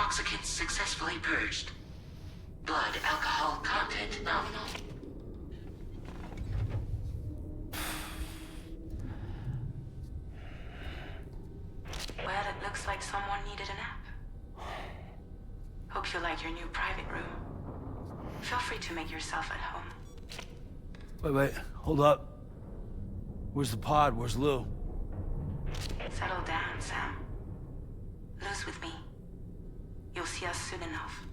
Toxicants successfully purged. Blood alcohol content nominal. Well, it looks like someone needed a nap. Hope you like your new private room. Feel free to make yourself at home. Wait, hold up. Where's the pod? Where's Lou? Settle down, Sam. Lou's with me. You'll see us soon enough.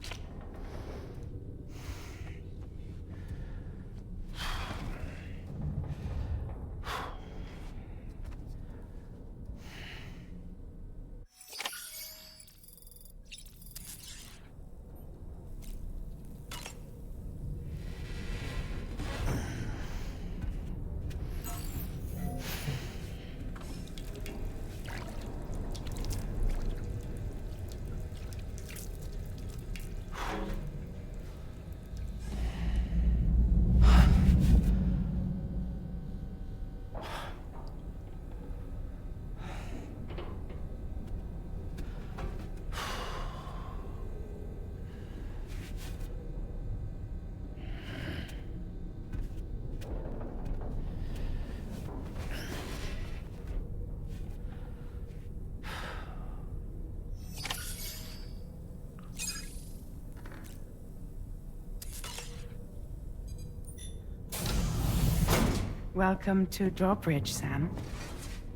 Welcome to Drawbridge, Sam.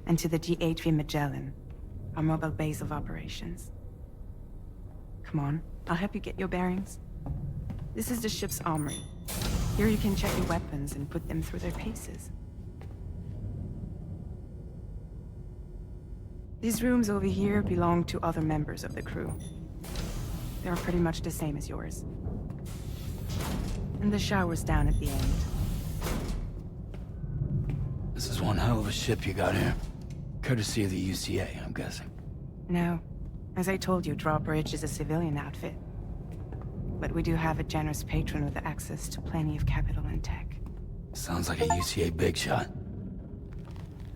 And to the GHV Magellan, our mobile base of operations. Come on, I'll help you get your bearings. This is the ship's armory. Here you can check your weapons and put them through their paces. These rooms over here belong to other members of the crew. They're pretty much the same as yours. And the shower's down at the end. This is one hell of a ship you got here. Courtesy of the UCA, I'm guessing. No. As I told you, Drawbridge is a civilian outfit. But we do have a generous patron with access to plenty of capital and tech. Sounds like a UCA big shot.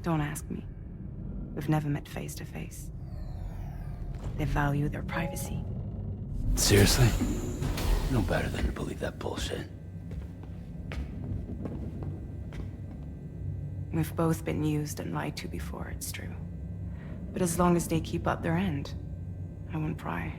Don't ask me. We've never met face to face. They value their privacy. Seriously? No better than to believe that bullshit. We've both been used and lied to before, it's true. But as long as they keep up their end, I won't pry.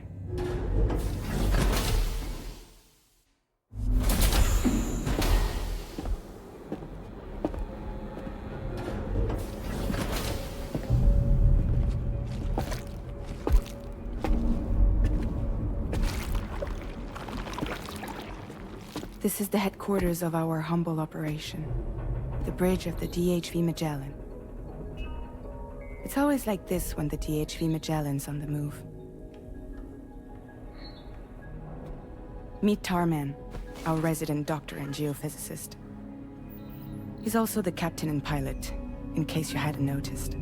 This is the headquarters of our humble operation. The bridge of the DHV Magellan. It's always like this when the DHV Magellan's on the move. Meet Tarman, our resident doctor and geophysicist. He's also the captain and pilot, in case you hadn't noticed.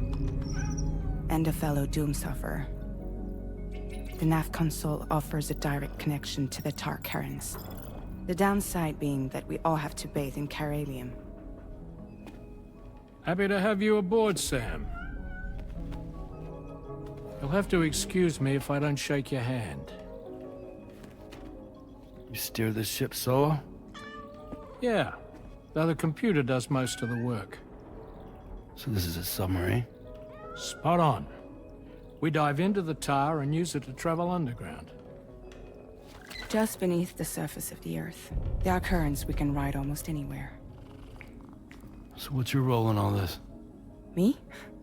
And a fellow doom sufferer. The nav console offers a direct connection to the tar currents. The downside being that we all have to bathe in caralium. Happy to have you aboard, Sam. You'll have to excuse me if I don't shake your hand. You steer this ship solo? Yeah, though the computer does most of the work. So this is a submarine? Spot on. We dive into the tar and use it to travel underground. Just beneath the surface of the Earth, there are currents we can ride almost anywhere. So what's your role in all this? Me?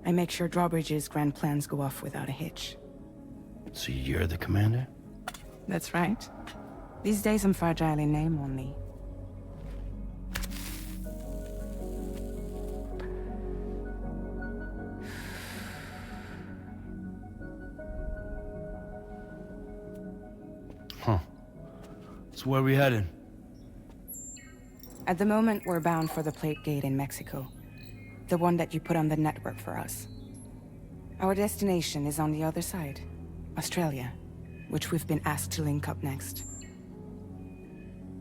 I make sure Drawbridge's grand plans go off without a hitch. So you're the commander? That's right. These days I'm fragile in name only. Huh. So where are we headed? At the moment, we're bound for the Plate Gate in Mexico. The one that you put on the network for us. Our destination is on the other side, Australia, which we've been asked to link up next.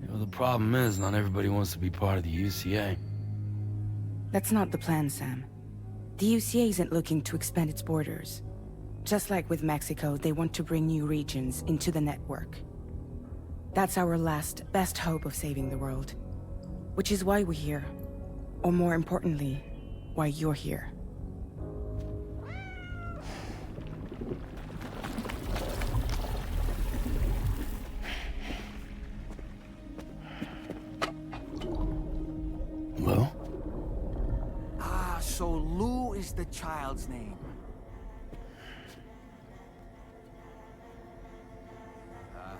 You know, the problem is, not everybody wants to be part of the UCA. That's not the plan, Sam. The UCA isn't looking to expand its borders. Just like with Mexico, they want to bring new regions into the network. That's our last, best hope of saving the world. Which is why we're here. Or more importantly, why you're here. Lou? So Lou is the child's name.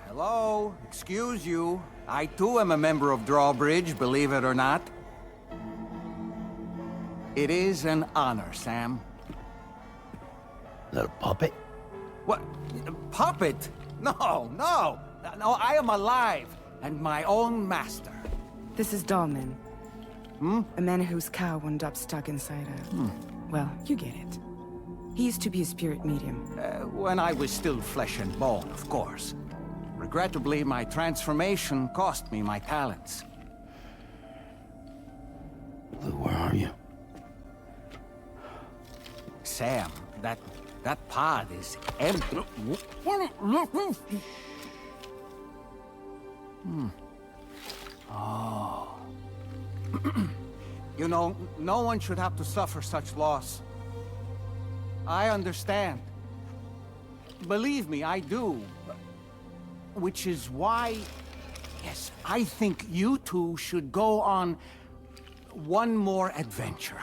Hello? Excuse you. I too am a member of Drawbridge, believe it or not. It is an honor, Sam. Is that a puppet? What? A puppet? No, no! No, I am alive, and my own master. This is Dahlman. A man whose cow wound up stuck inside a... Well, you get it. He used to be a spirit medium. When I was still flesh and bone, of course. Regrettably, my transformation cost me my talents. Lou, where are you? Sam, that pod is empty. Oh. You know, no one should have to suffer such loss. I understand. Believe me, I do. Which is why, yes, I think you two should go on one more adventure.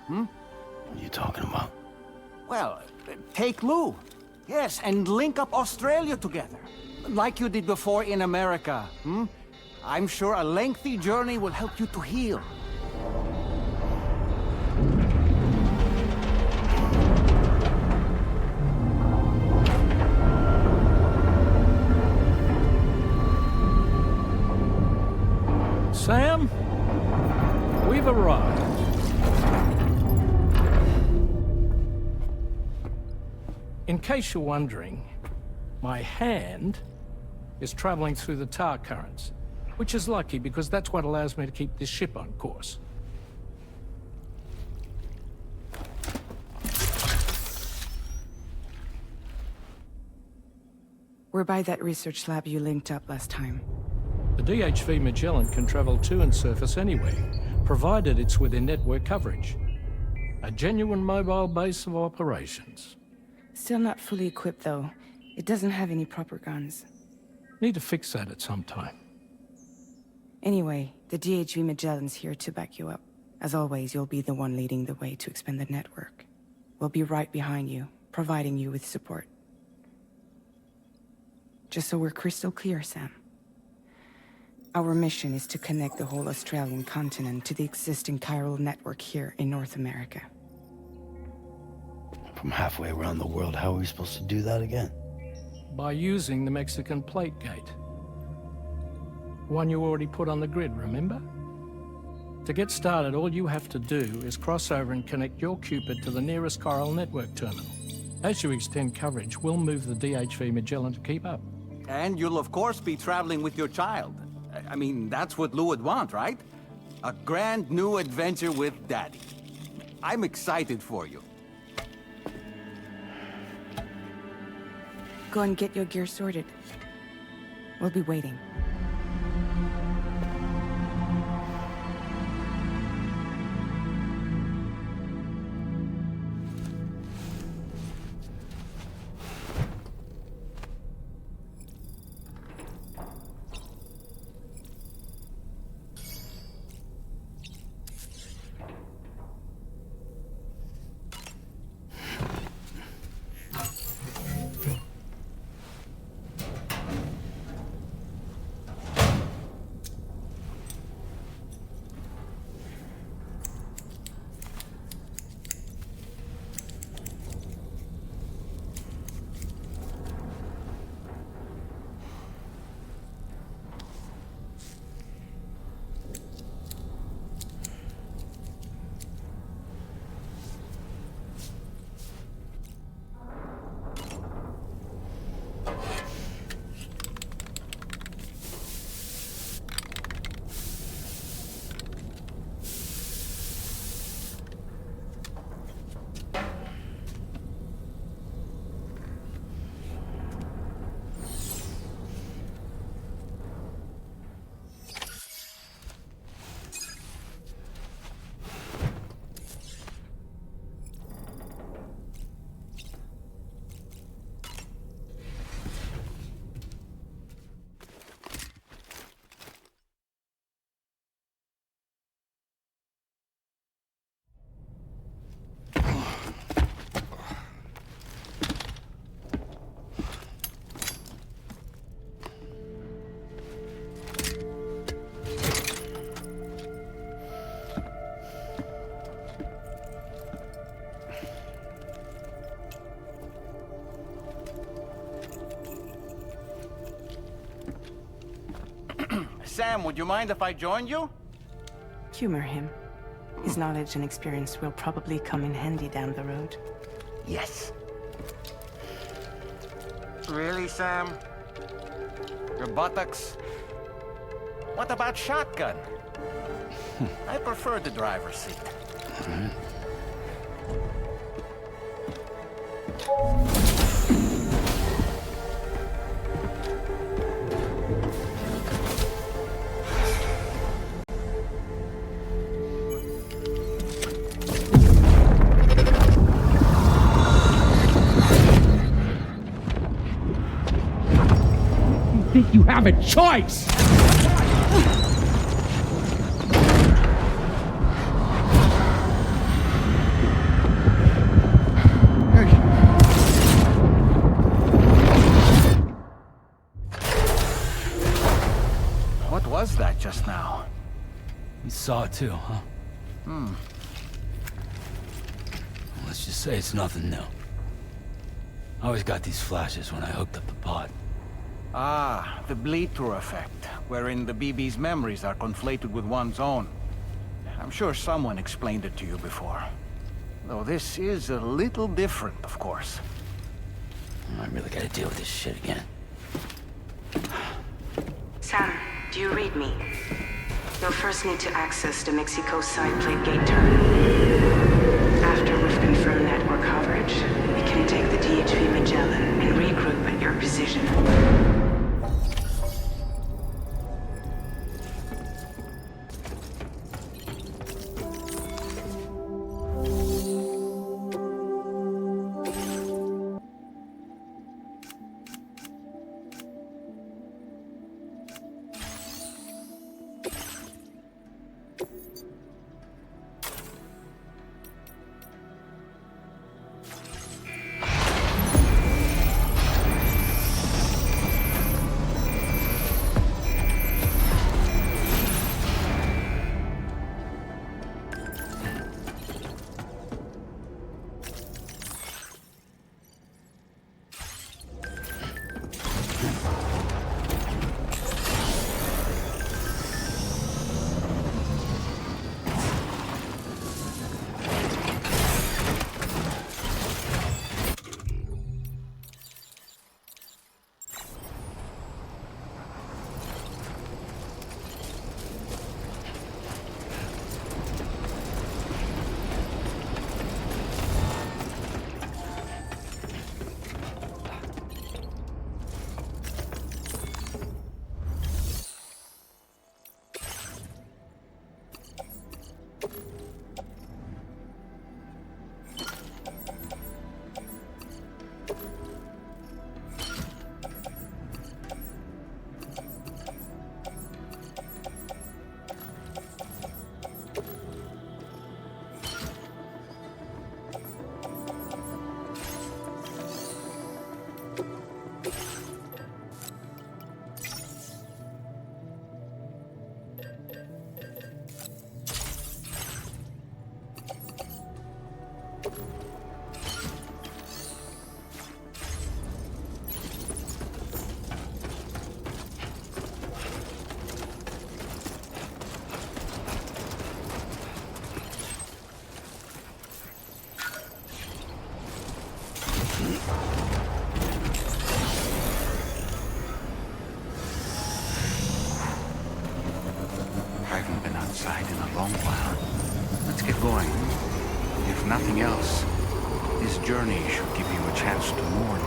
What are you talking about? Well, take Lou. Yes, and link up Australia together. Like you did before in America. I'm sure a lengthy journey will help you to heal. Sam, we've arrived. In case you're wondering, my hand is traveling through the tar currents, which is lucky because that's what allows me to keep this ship on course. We're by that research lab you linked up last time. The DHV Magellan can travel to and surface anywhere, provided it's within network coverage. A genuine mobile base of operations. Still not fully equipped, though. It doesn't have any proper guns. Need to fix that at some time. Anyway, the DHV Magellan's here to back you up. As always, you'll be the one leading the way to expand the network. We'll be right behind you, providing you with support. Just so we're crystal clear, Sam. Our mission is to connect the whole Australian continent to the existing Chiral Network here in North America. From halfway around the world, how are we supposed to do that again? By using the Mexican plate gate. One you already put on the grid, remember? To get started, all you have to do is cross over and connect your Cupid to the nearest Chiral Network terminal. As you extend coverage, we'll move the DHV Magellan to keep up. And you'll of course be traveling with your child. I mean, that's what Lou would want, right? A grand new adventure with Daddy. I'm excited for you. Go and get your gear sorted. We'll be waiting. Sam, would you mind if I joined you? Humor him. His knowledge and experience will probably come in handy down the road. Yes. Really, Sam? Your buttocks? What about shotgun? I prefer the driver's seat. Think you have a choice? What was that just now? You saw it too, huh? Let's just say it's nothing new. I always got these flashes when I hooked up the pod. Ah, the bleed-through effect, wherein the BB's memories are conflated with one's own. I'm sure someone explained it to you before. Though this is a little different, of course. I really gotta deal with this shit again. Sam, do you read me? You'll first need to access the Mexico side plate gate terminal. After we've confirmed network coverage, we can take the DHV Magellan and regroup at your position. Outside in a long while. Let's get going. If nothing else, this journey should give you a chance to mourn.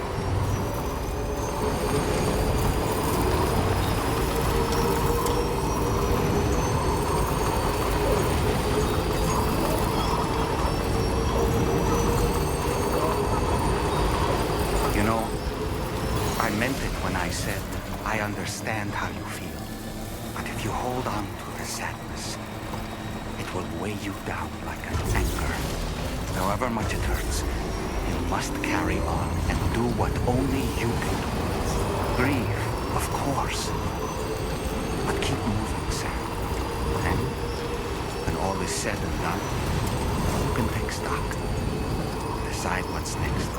You know, I meant it when I said I understand how you feel. But if you hold on to the sadness, it will weigh you down like an anchor. However much it hurts, you must carry on and do what only you can do. Grieve, of course. But keep moving, Sam. And when all is said and done, you can take stock. Decide what's next.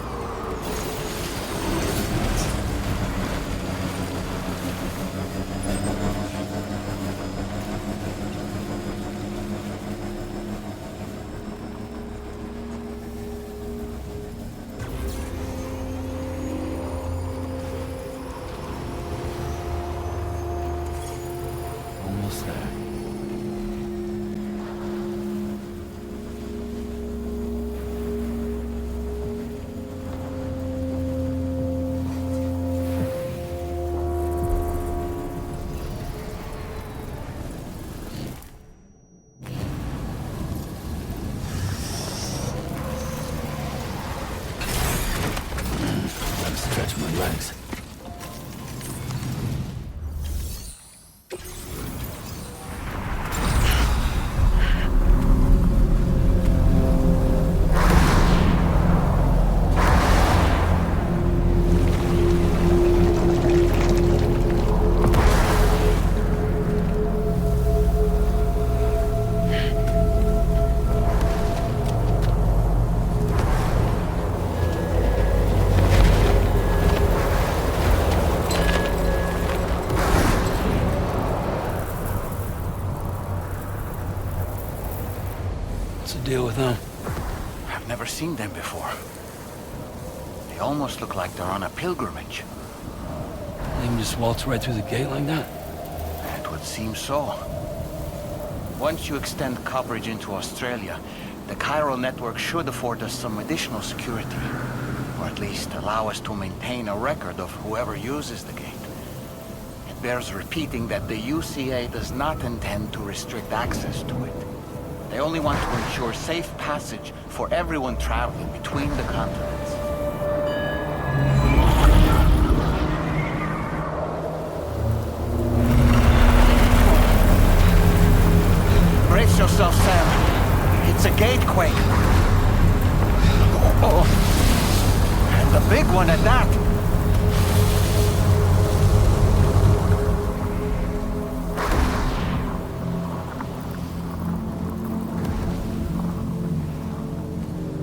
deal with them? I've never seen them before. They almost look like they're on a pilgrimage. They can just waltz right through the gate like that? It would seem so. Once you extend coverage into Australia, the Chiral Network should afford us some additional security. Or at least allow us to maintain a record of whoever uses the gate. It bears repeating that the UCA does not intend to restrict access to it. They only want to ensure safe passage for everyone traveling between the continents. Brace yourself, Sam. It's a gatequake. Oh. And a big one at that.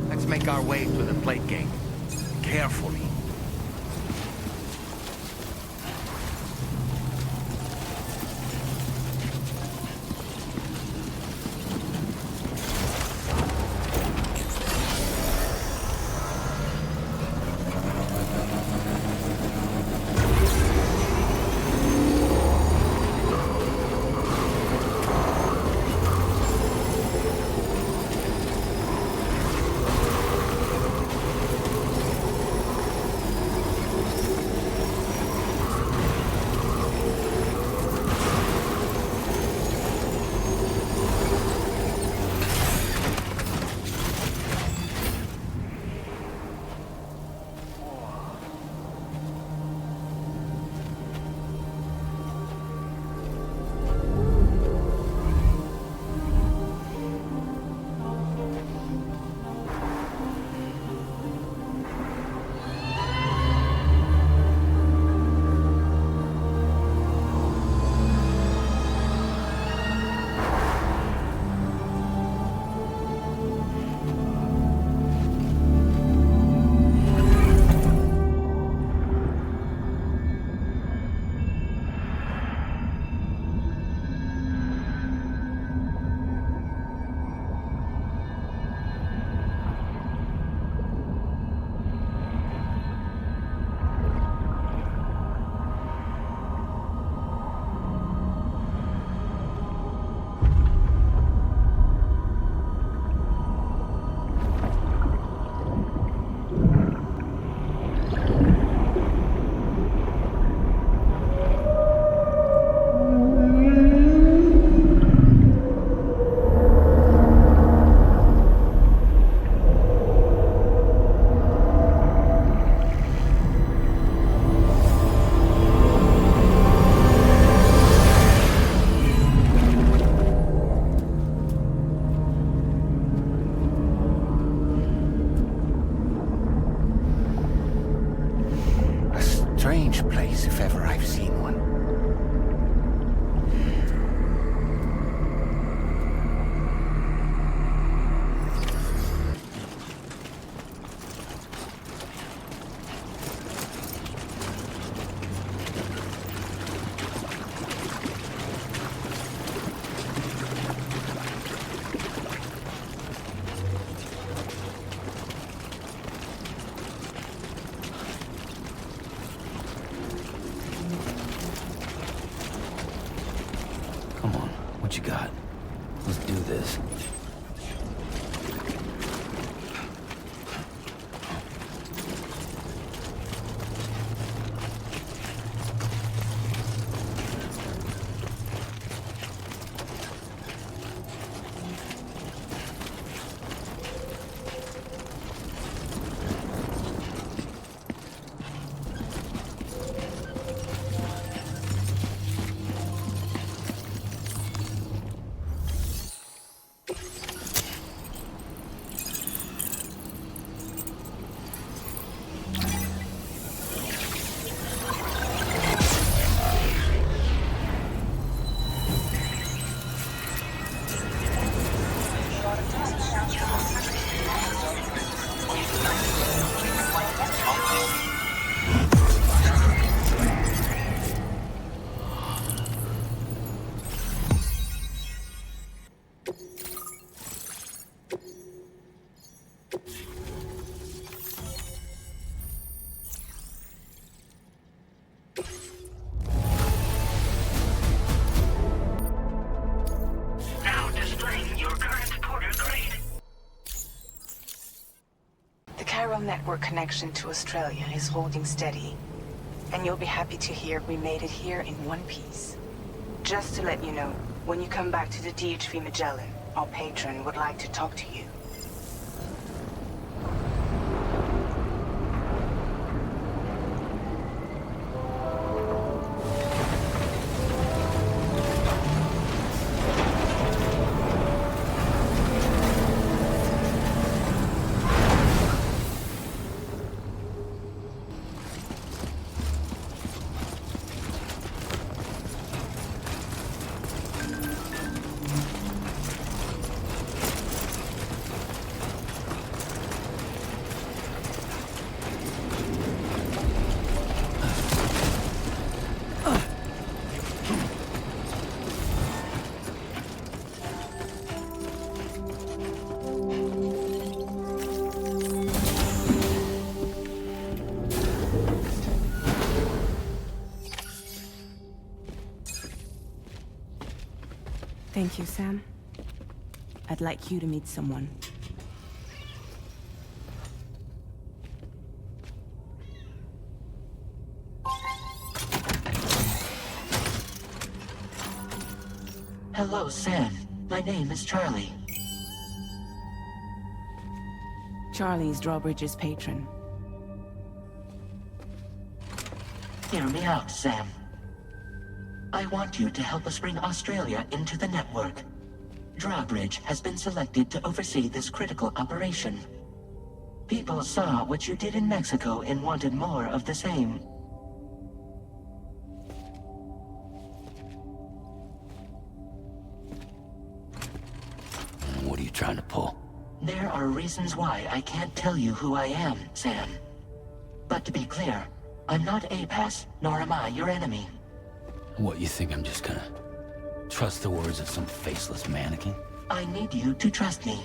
Let's make our way to the plate gate. Carefully. Strange place, if ever I've seen one. What you got? Let's do this. Chiral Network connection to Australia is holding steady. And you'll be happy to hear we made it here in one piece. Just to let you know, when you come back to the DHV Magellan, our patron would like to talk to you. Thank you, Sam. I'd like you to meet someone. Hello, Sam. My name is Charlie. Charlie's Drawbridge's patron. Hear me out, Sam. I want you to help us bring Australia into the network. Drawbridge has been selected to oversee this critical operation. People saw what you did in Mexico and wanted more of the same. What are you trying to pull? There are reasons why I can't tell you who I am, Sam. But to be clear, I'm not APAS, nor am I your enemy. What, you think I'm just gonna trust the words of some faceless mannequin? I need you to trust me.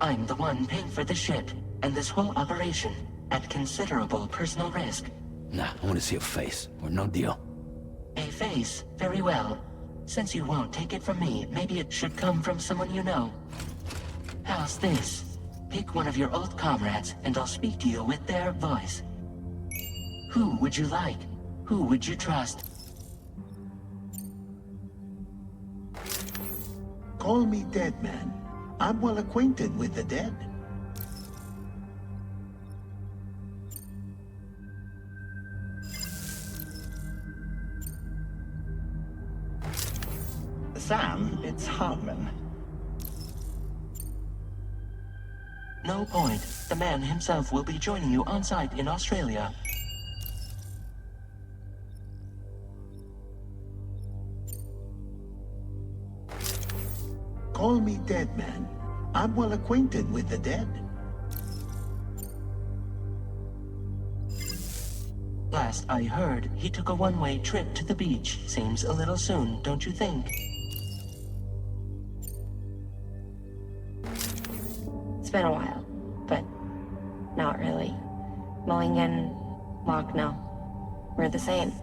I'm the one paying for the ship and this whole operation at considerable personal risk. Nah, I want to see a face, or no deal. A face? Very well. Since you won't take it from me, maybe it should come from someone you know. How's this? Pick one of your old comrades, and I'll speak to you with their voice. Who would you like? Who would you trust? Call me Dead Man. I'm well acquainted with the dead. Sam, it's Hartman. No point. The man himself will be joining you on site in Australia. Call me Dead Man. I'm well acquainted with the dead. Last I heard, he took a one-way trip to the beach. Seems a little soon, don't you think? It's been a while, but not really. Mulligan, Lochno, we're the same.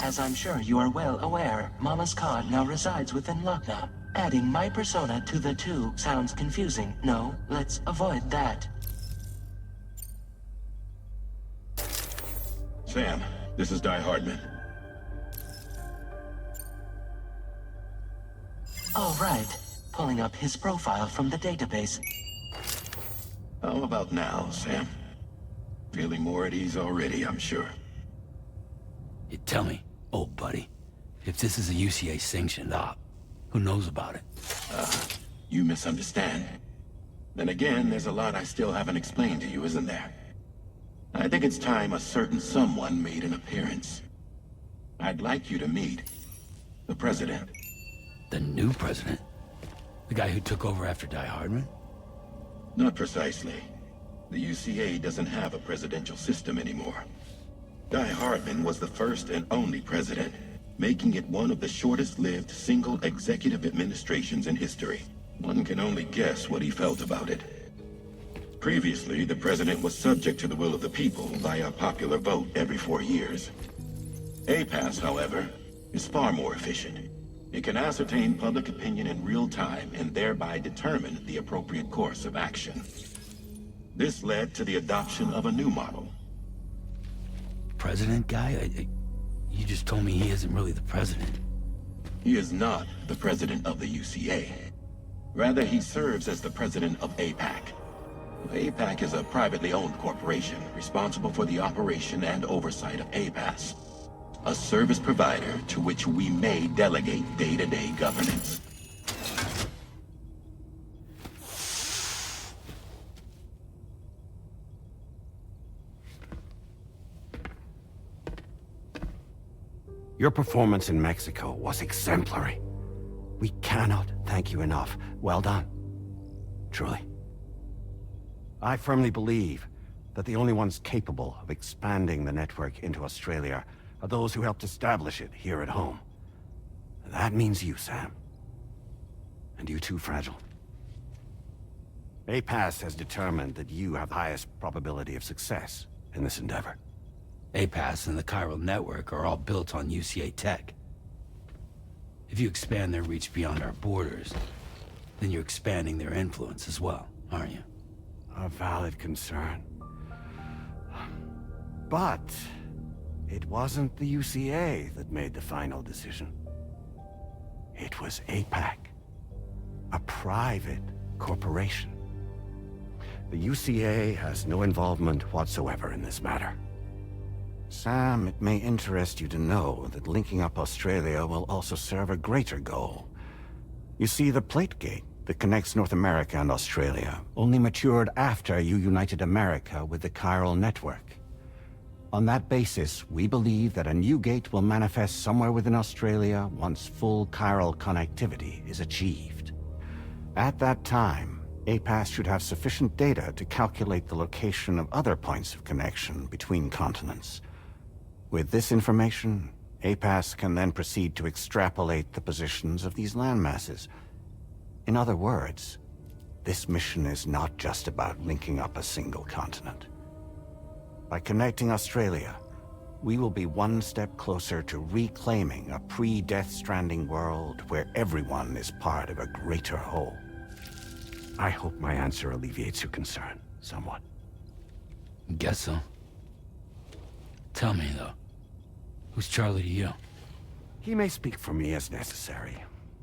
As I'm sure you are well aware, Mama's Cod now resides within Lochna. Adding my persona to the two sounds confusing. No, let's avoid that. Sam, this is Die Hardman. All right. Pulling up his profile from the database. How about now, Sam? Feeling more at ease already, I'm sure. You tell me, old buddy, if this is a UCA-sanctioned op, who knows about it? You misunderstand. Then again, there's a lot I still haven't explained to you, isn't there? I think it's time a certain someone made an appearance. I'd like you to meet the President. The new president? The guy who took over after Die Hardman? Not precisely. The UCA doesn't have a presidential system anymore. Die Hardman was the first and only president, making it one of the shortest-lived single executive administrations in history. One can only guess what he felt about it. Previously, the president was subject to the will of the people via a popular vote every 4 years. APAS, however, is far more efficient. It can ascertain public opinion in real time and thereby determine the appropriate course of action. This led to the adoption of a new model. President guy? You just told me he isn't really the president. He is not the president of the UCA. Rather, he serves as the president of APAC. APAC is a privately owned corporation responsible for the operation and oversight of APAS, a service provider to which we may delegate day-to-day governance. Your performance in Mexico was exemplary. We cannot thank you enough. Well done. Truly. I firmly believe that the only ones capable of expanding the network into Australia are those who helped establish it here at home. That means you, Sam. And you too, Fragile. APAS has determined that you have the highest probability of success in this endeavor. APAS and the Chiral Network are all built on UCA tech. If you expand their reach beyond our borders, then you're expanding their influence as well, aren't you? A valid concern. But it wasn't the UCA that made the final decision. It was APAC, a private corporation. The UCA has no involvement whatsoever in this matter. Sam, it may interest you to know that linking up Australia will also serve a greater goal. You see, the plate gate that connects North America and Australia only matured after you united America with the Chiral Network. On that basis, we believe that a new gate will manifest somewhere within Australia once full chiral connectivity is achieved. At that time, APAS should have sufficient data to calculate the location of other points of connection between continents. With this information, APAS can then proceed to extrapolate the positions of these landmasses. In other words, this mission is not just about linking up a single continent. By connecting Australia, we will be one step closer to reclaiming a pre-Death Stranding world where everyone is part of a greater whole. I hope my answer alleviates your concern somewhat. Guess so. Tell me, though. Who's Charlie to you? He may speak for me as necessary,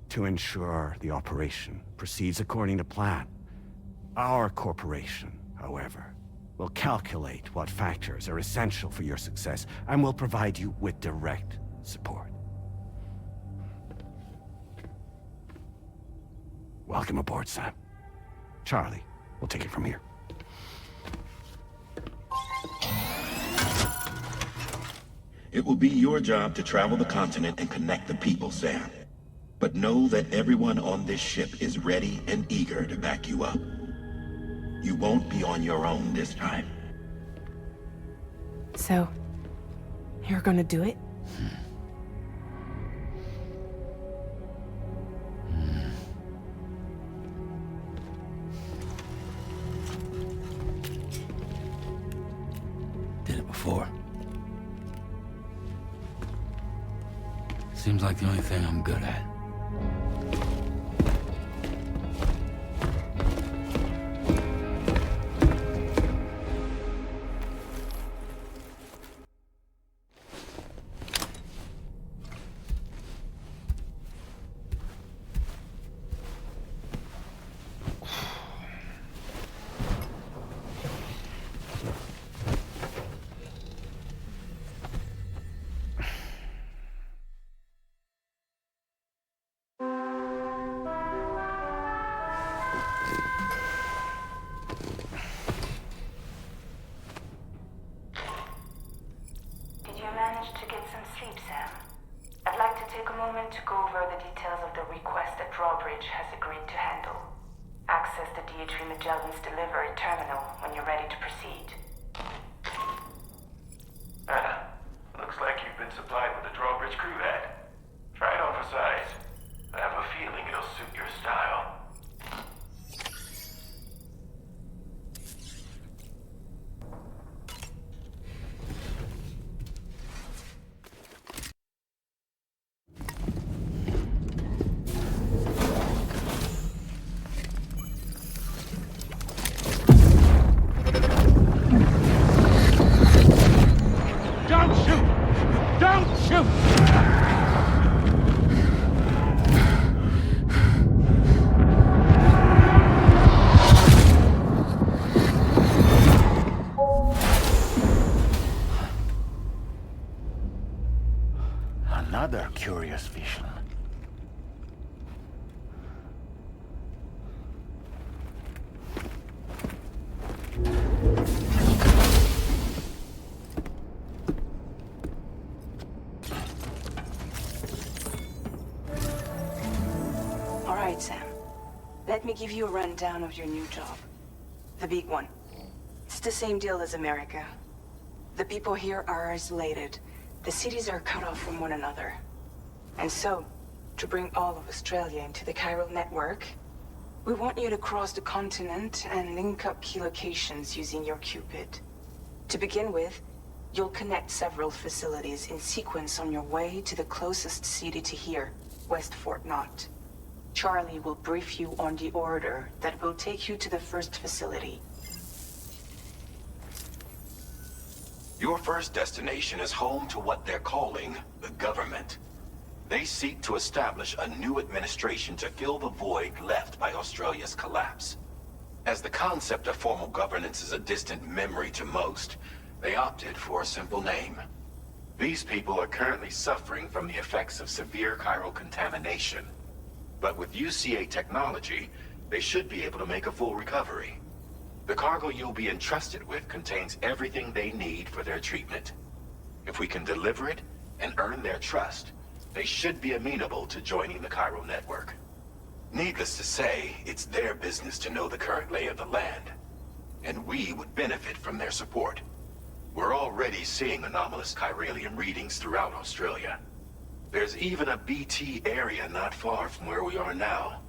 to ensure the operation proceeds according to plan. Our corporation, however, will calculate what factors are essential for your success, and will provide you with direct support. Welcome aboard, Sam. Charlie, we'll take it from here. It will be your job to travel the continent and connect the people, Sam. But know that everyone on this ship is ready and eager to back you up. You won't be on your own this time. So, you're gonna do it? Did it before. Seems like the only thing I'm good at. To go over the details of the request that Drawbridge has agreed to handle. Access the DH3 Magellan's delivery terminal when you're ready to proceed. Anna, looks like you've been supplied with the Drawbridge crew head. Try it on for size. I have a feeling it'll suit your style. another curious vision. All right, Sam. Let me give you a rundown of your new job. The big one. It's the same deal as America. The people here are isolated. The cities are cut off from one another. And so, to bring all of Australia into the Chiral Network, we want you to cross the continent and link up key locations using your Cupid. To begin with, you'll connect several facilities in sequence on your way to the closest city to here, West Fort Knott. Charlie will brief you on the order that will take you to the first facility. Your first destination is home to what they're calling the government. They seek to establish a new administration to fill the void left by Australia's collapse. As the concept of formal governance is a distant memory to most, they opted for a simple name. These people are currently suffering from the effects of severe chiral contamination. But with UCA technology, they should be able to make a full recovery. The cargo you'll be entrusted with contains everything they need for their treatment. If we can deliver it and earn their trust, they should be amenable to joining the Chiral Network. Needless to say, it's their business to know the current lay of the land, and we would benefit from their support. We're already seeing anomalous chiralium readings throughout Australia. There's even a BT area not far from where we are now.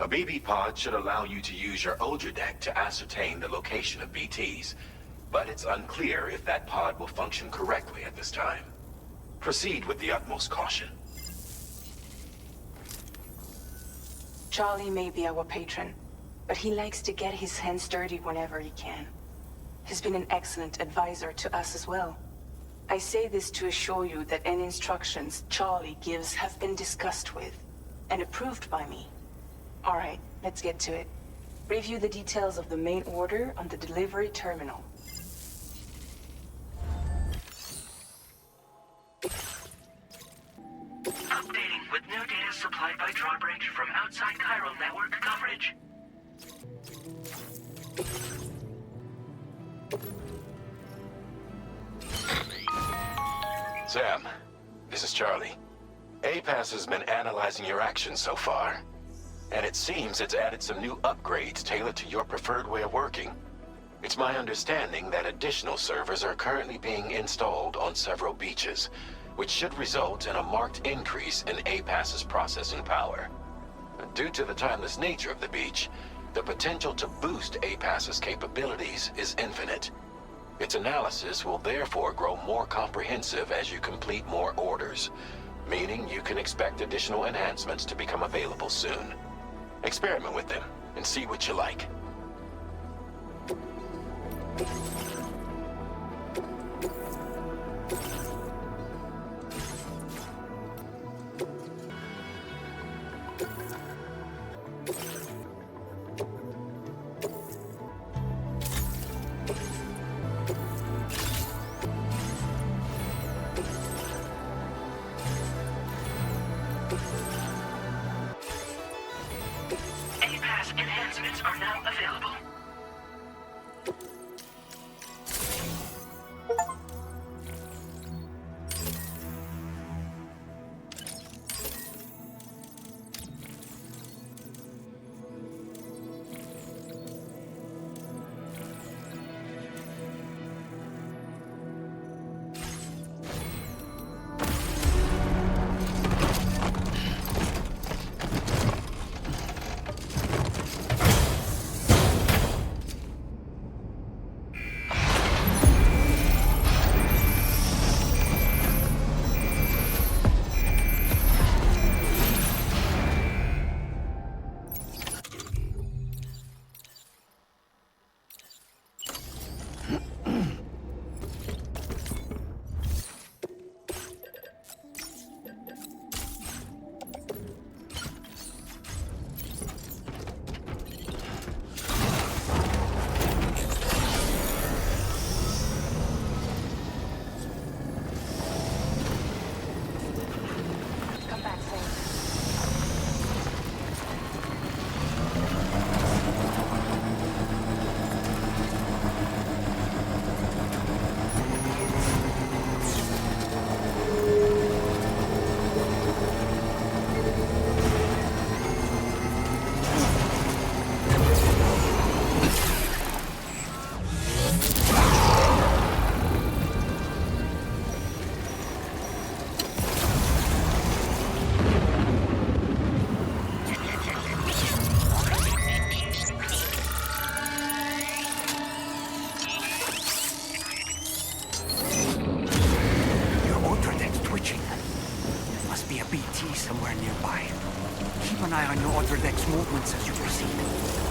A BB pod should allow you to use your Ultra deck to ascertain the location of BTs, but it's unclear if that pod will function correctly at this time. Proceed with the utmost caution. Charlie may be our patron, but he likes to get his hands dirty whenever he can. He's been an excellent advisor to us as well. I say this to assure you that any instructions Charlie gives have been discussed with and approved by me. All right, let's get to it. Review the details of the main order on the delivery terminal. Updating with new data supplied by Drawbridge from outside Chiral Network coverage. Sam, this is Charlie. APAS has been analyzing your actions so far, and it seems it's added some new upgrades tailored to your preferred way of working. It's my understanding that additional servers are currently being installed on several beaches, which should result in a marked increase in APAS's processing power. Due to the timeless nature of the beach, the potential to boost APAS's capabilities is infinite. Its analysis will therefore grow more comprehensive as you complete more orders, meaning you can expect additional enhancements to become available soon. Experiment with them and see what you like. APAS enhancements are now available. somewhere nearby. Keep an eye on your other deck's movements as you proceed.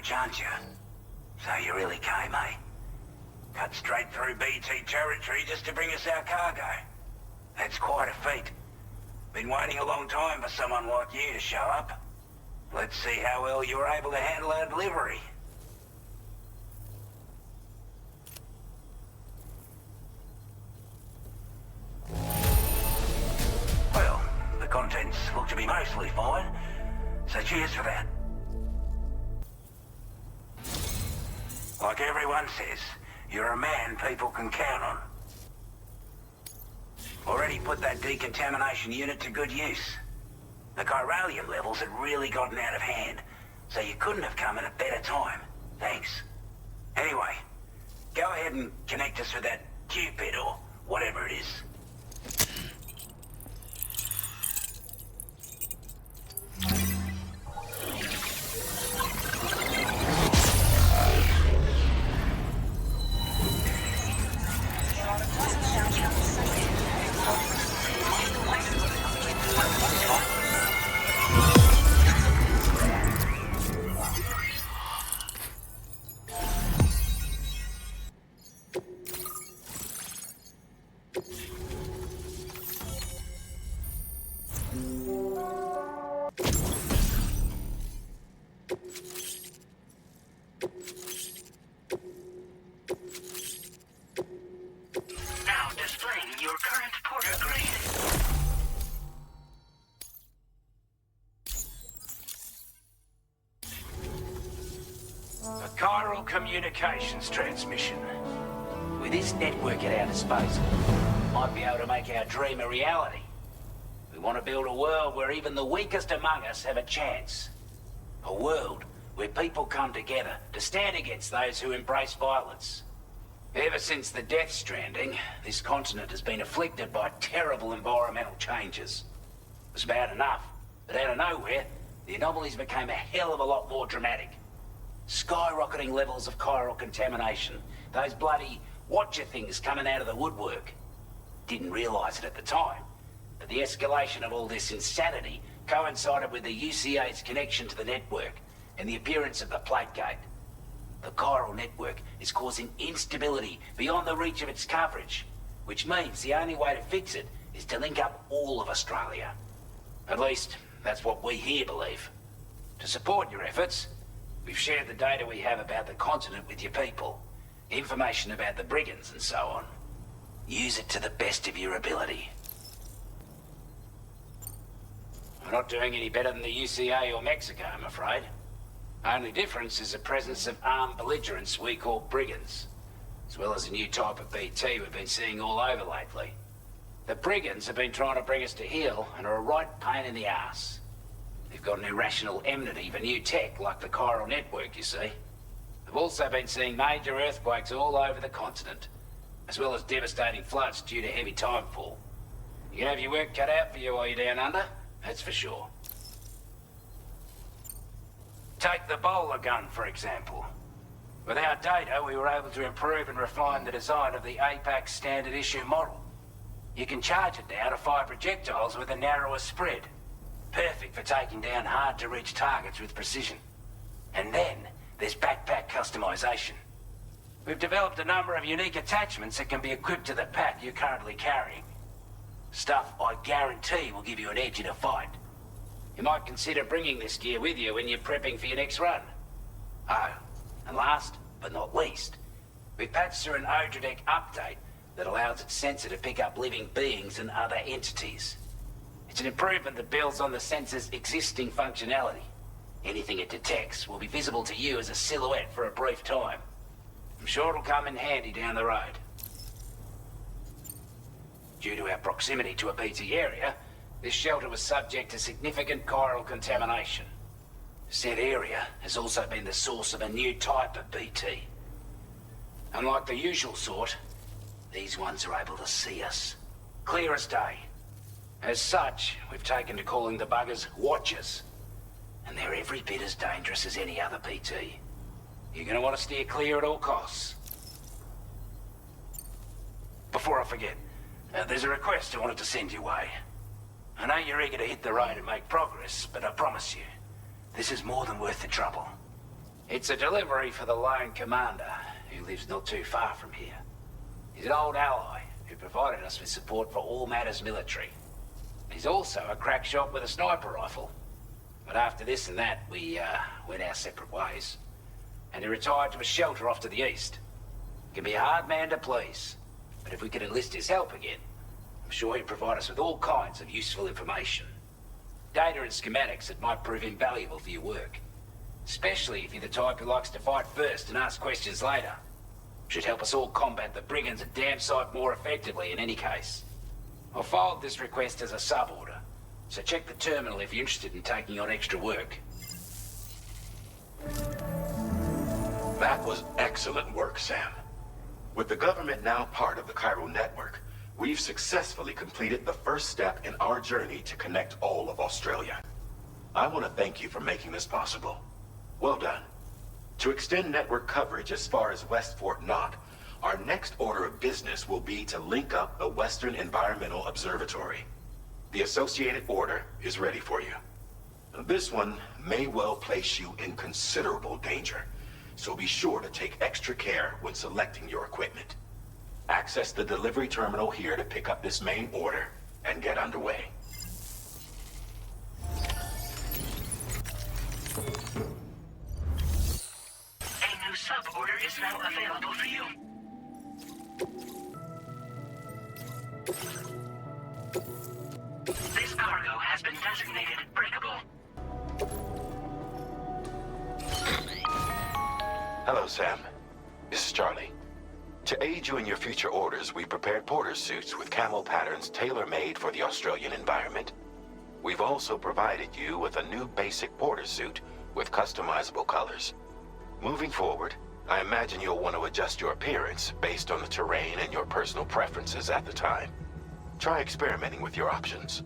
Drawbridge, aren't you? So you really came, eh? Cut straight through BT territory just to bring us our cargo. That's quite a feat. Been waiting a long time for someone like you to show up. Let's see how well you were able to handle our delivery. Well, the contents look to be mostly fine, so cheers for that. Like everyone says, you're a man people can count on. Already put that decontamination unit to good use. The chiralium levels had really gotten out of hand, so you couldn't have come at a better time. Thanks. Anyway, go ahead and connect us with that Cupid or whatever it is. Chiral communications transmission. With this network at our disposal, might be able to make our dream a reality. We want to build a world where even the weakest among us have a chance. A world where people come together to stand against those who embrace violence. Ever since the Death Stranding, this continent has been afflicted by terrible environmental changes. It was bad enough, but out of nowhere, the anomalies became a hell of a lot more dramatic. Skyrocketing levels of chiral contamination. Those bloody watcher things coming out of the woodwork. Didn't realize it at the time, but the escalation of all this insanity coincided with the UCA's connection to the network and the appearance of the plate gate. The Chiral Network is causing instability beyond the reach of its coverage, which means the only way to fix it is to link up all of Australia. At least, that's what we here believe. To support your efforts, we've shared the data we have about the continent with your people, information about the brigands and so on. Use it to the best of your ability. We're not doing any better than the UCA or Mexico, I'm afraid. Only difference is the presence of armed belligerents we call brigands, as well as a new type of BT we've been seeing all over lately. The brigands have been trying to bring us to heel and are a right pain in the ass. They've got an irrational enmity for new tech like the Chiral Network, you see. They've also been seeing major earthquakes all over the continent, as well as devastating floods due to heavy timefall. You can have your work cut out for you while you're down under, that's for sure. Take the bowler gun, for example. With our data, we were able to improve and refine the design of the APAC standard issue model. You can charge it now to fire projectiles with a narrower spread. Perfect for taking down hard-to-reach targets with precision. And then, there's backpack customization. We've developed a number of unique attachments that can be equipped to the pack you're currently carrying. Stuff I guarantee will give you an edge in a fight. You might consider bringing this gear with you when you're prepping for your next run. Oh, and last but not least, we've patched through an Odradek update that allows its sensor to pick up living beings and other entities. It's an improvement that builds on the sensor's existing functionality. Anything it detects will be visible to you as a silhouette for a brief time. I'm sure it'll come in handy down the road. Due to our proximity to a BT area, this shelter was subject to significant chiral contamination. Said area has also been the source of a new type of BT. Unlike the usual sort, these ones are able to see us. Clear as day. As such, we've taken to calling the buggers Watchers. And they're every bit as dangerous as any other BT. You're gonna want to steer clear at all costs. Before I forget, there's a request I wanted to send your way. I know you're eager to hit the road and make progress, but I promise you, this is more than worth the trouble. It's a delivery for the lone commander, who lives not too far from here. He's an old ally who provided us with support for all matters military. He's also a crack shot with a sniper rifle. But after this and that, we went our separate ways. And he retired to a shelter off to the east. He can be a hard man to please, but if we could enlist his help again, I'm sure he'd provide us with all kinds of useful information. Data and schematics that might prove invaluable for your work. Especially if you're the type who likes to fight first and ask questions later. Should help us all combat the brigands a damn sight more effectively in any case. I'll filed this request as a sub-order, so check the terminal if you're interested in taking on extra work. That was excellent work, Sam. With the government now part of the Chiral Network, we've successfully completed the first step in our journey to connect all of Australia. I want to thank you for making this possible. Well done. To extend network coverage as far as West Fort Knott, our next order of business will be to link up the Western Environmental Observatory. The associated order is ready for you. This one may well place you in considerable danger, so be sure to take extra care when selecting your equipment. Access the delivery terminal here to pick up this main order and get underway. A new sub-order is now available for you. This cargo has been designated breakable. Hello, Sam. This is Charlie. To aid you in your future orders, we prepared porter suits with camo patterns tailor-made for the Australian environment. We've also provided you with a new basic porter suit with customizable colors. Moving forward, I imagine you'll want to adjust your appearance based on the terrain and your personal preferences at the time. Try experimenting with your options.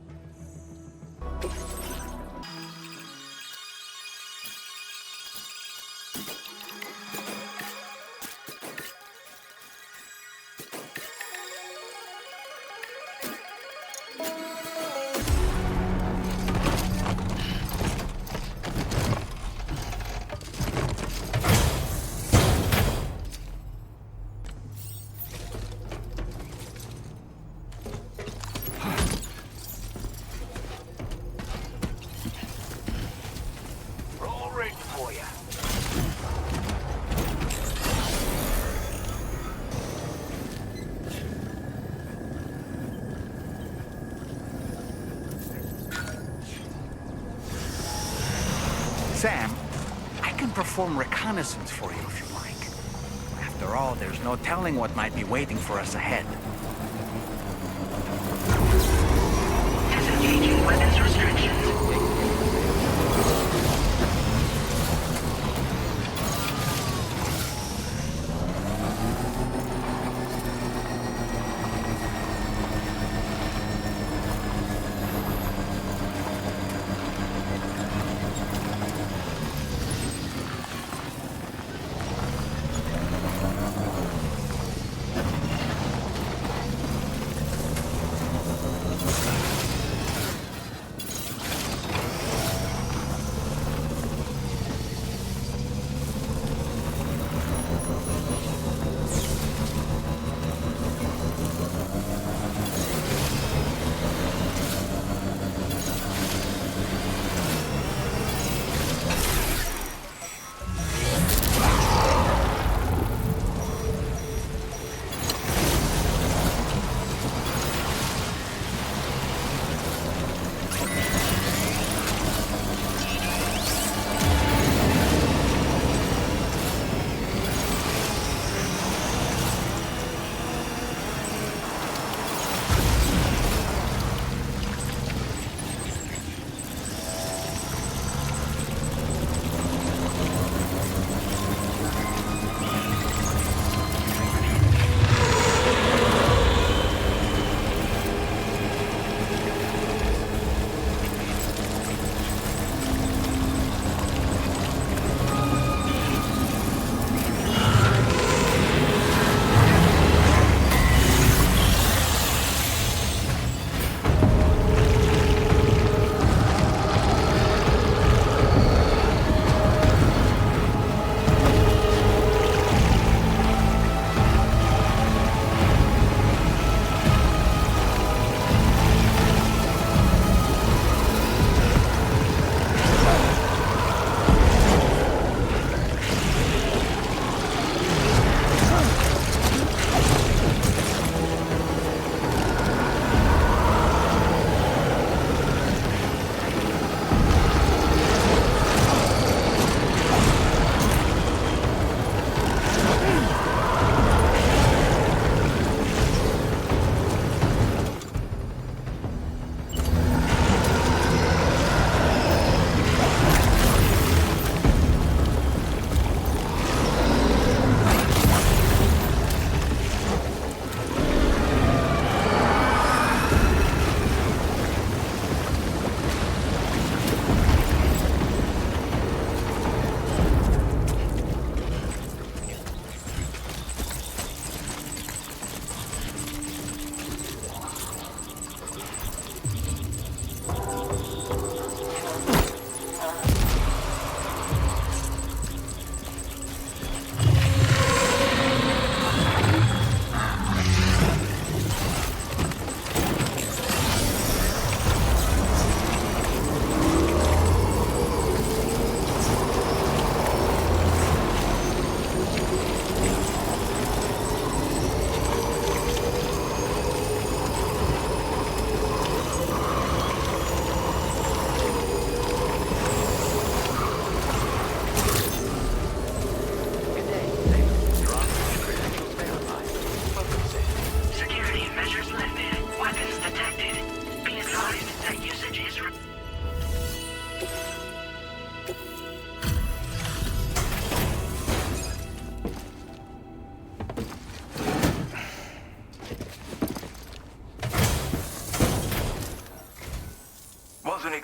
Sam, I can perform reconnaissance for you if you like. After all, there's no telling what might be waiting for us ahead. Disengaging weapons restrictions.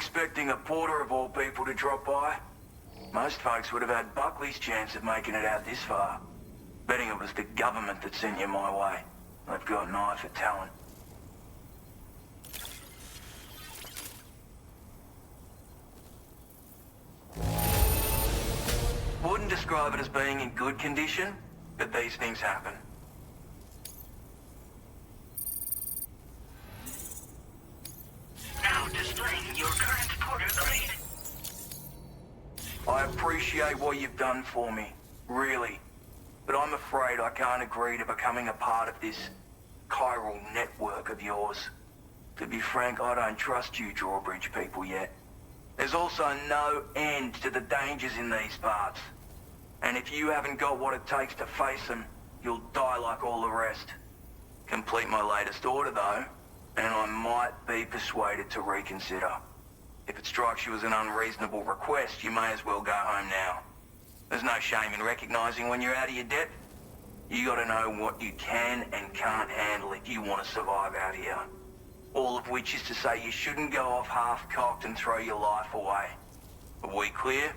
expecting a porter of all people to drop by? Most folks would have had Buckley's chance of making it out this far. Betting it was the government that sent you my way. They've got an eye for talent. Wouldn't describe it as being in good condition, but these things happen. Now displaying your current porter grade. I appreciate what you've done for me, really. But I'm afraid I can't agree to becoming a part of this Chiral Network of yours. To be frank, I don't trust you Drawbridge people yet. There's also no end to the dangers in these parts. And if you haven't got what it takes to face them, you'll die like all the rest. Complete my latest order though, and I might be persuaded to reconsider. If it strikes you as an unreasonable request, you may as well go home now. There's no shame in recognizing when you're out of your depth. You gotta know what you can and can't handle if you want to survive out here. All of which is to say you shouldn't go off half-cocked and throw your life away. Are we clear?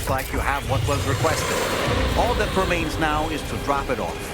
Like you have what was requested. All that remains now is to drop it off.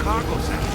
cargo, Sam.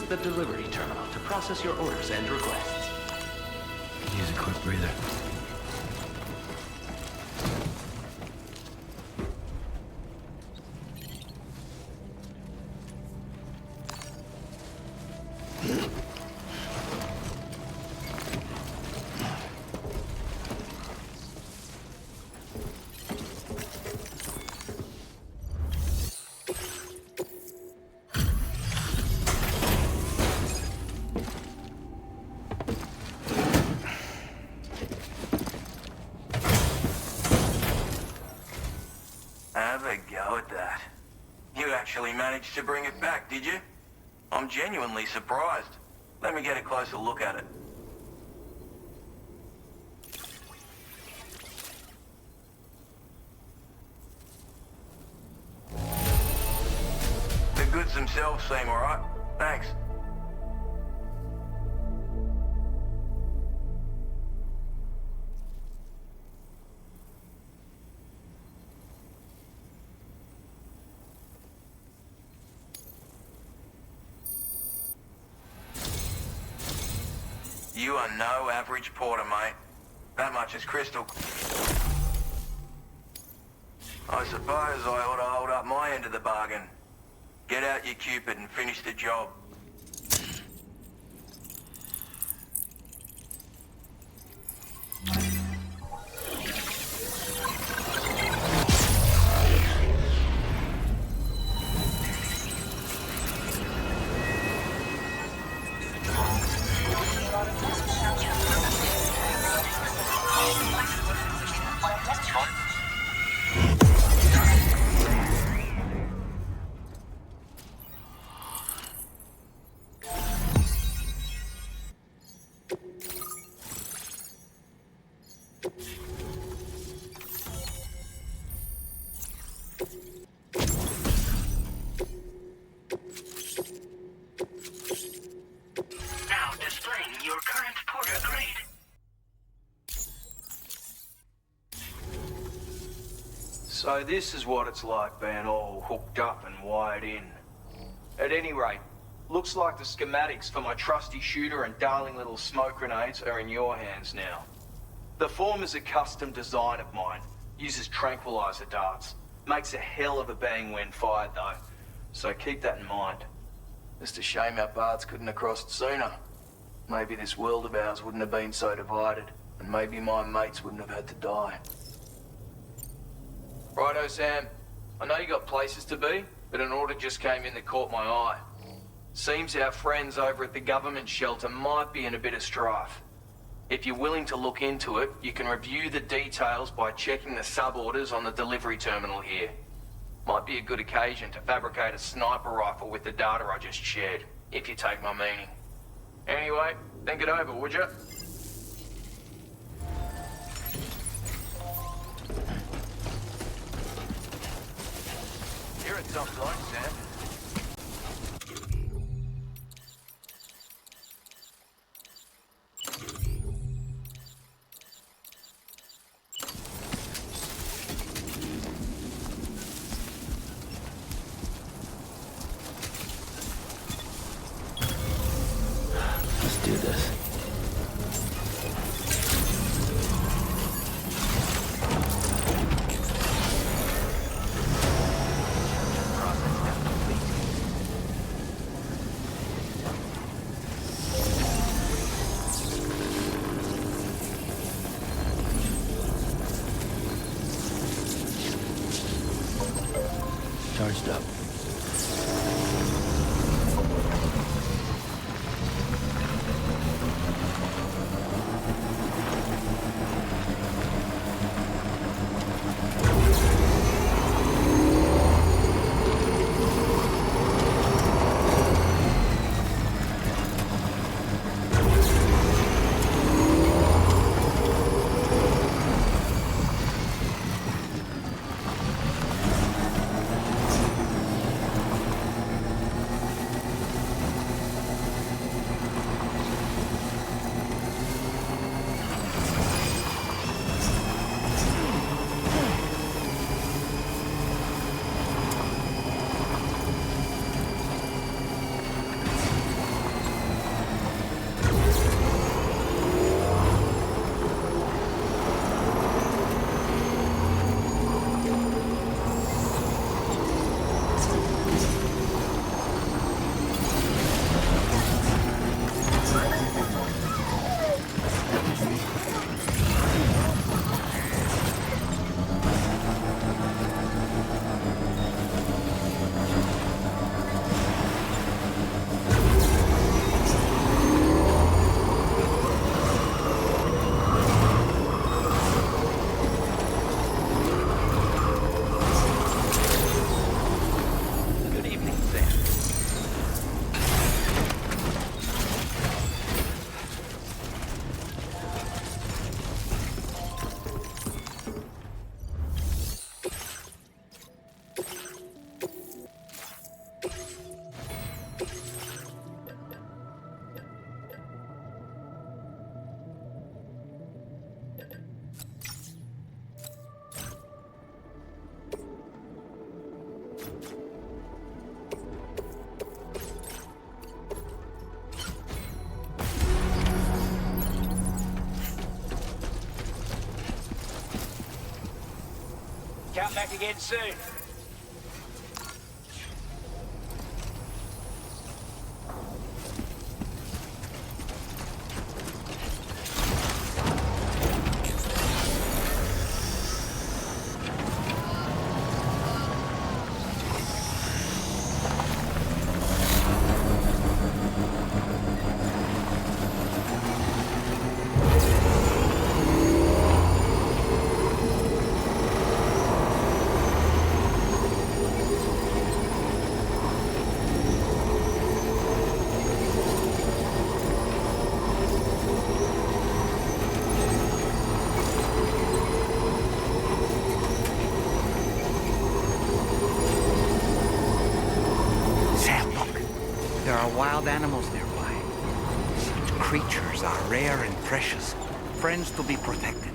the delivery terminal to process your orders and requests. Could use a quick breather. Have a go at that. You actually managed to bring it back, did you? I'm genuinely surprised. Let me get a closer look at it. The goods themselves seem alright. Thanks. You are no average porter, mate. That much is crystal. I suppose I ought to hold up my end of the bargain. Get out your Cupid and finish the job. So this is what it's like being all hooked up and wired in. At any rate, looks like the schematics for my trusty shooter and darling little smoke grenades are in your hands now. The former's a custom design of mine. Uses tranquilizer darts. Makes a hell of a bang when fired though. So keep that in mind. Just a shame our paths couldn't have crossed sooner. Maybe this world of ours wouldn't have been so divided, and maybe my mates wouldn't have had to die. Righto, Sam. I know you got places to be, but an order just came in that caught my eye. Seems our friends over at the government shelter might be in a bit of strife. If you're willing to look into it, you can review the details by checking the sub-orders on the delivery terminal here. Might be a good occasion to fabricate a sniper rifle with the data I just shared, if you take my meaning. Anyway, think it over, would you? You're at some point, Sam. Let's do this. Charged up. Come back again soon. Wild animals nearby. Such creatures are rare and precious, friends to be protected.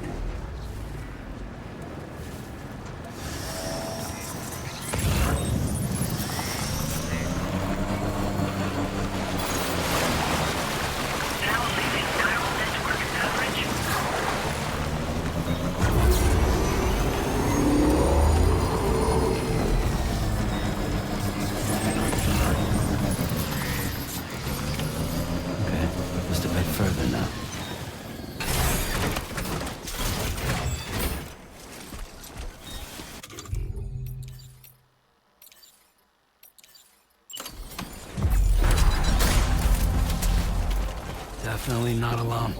definitely not alone.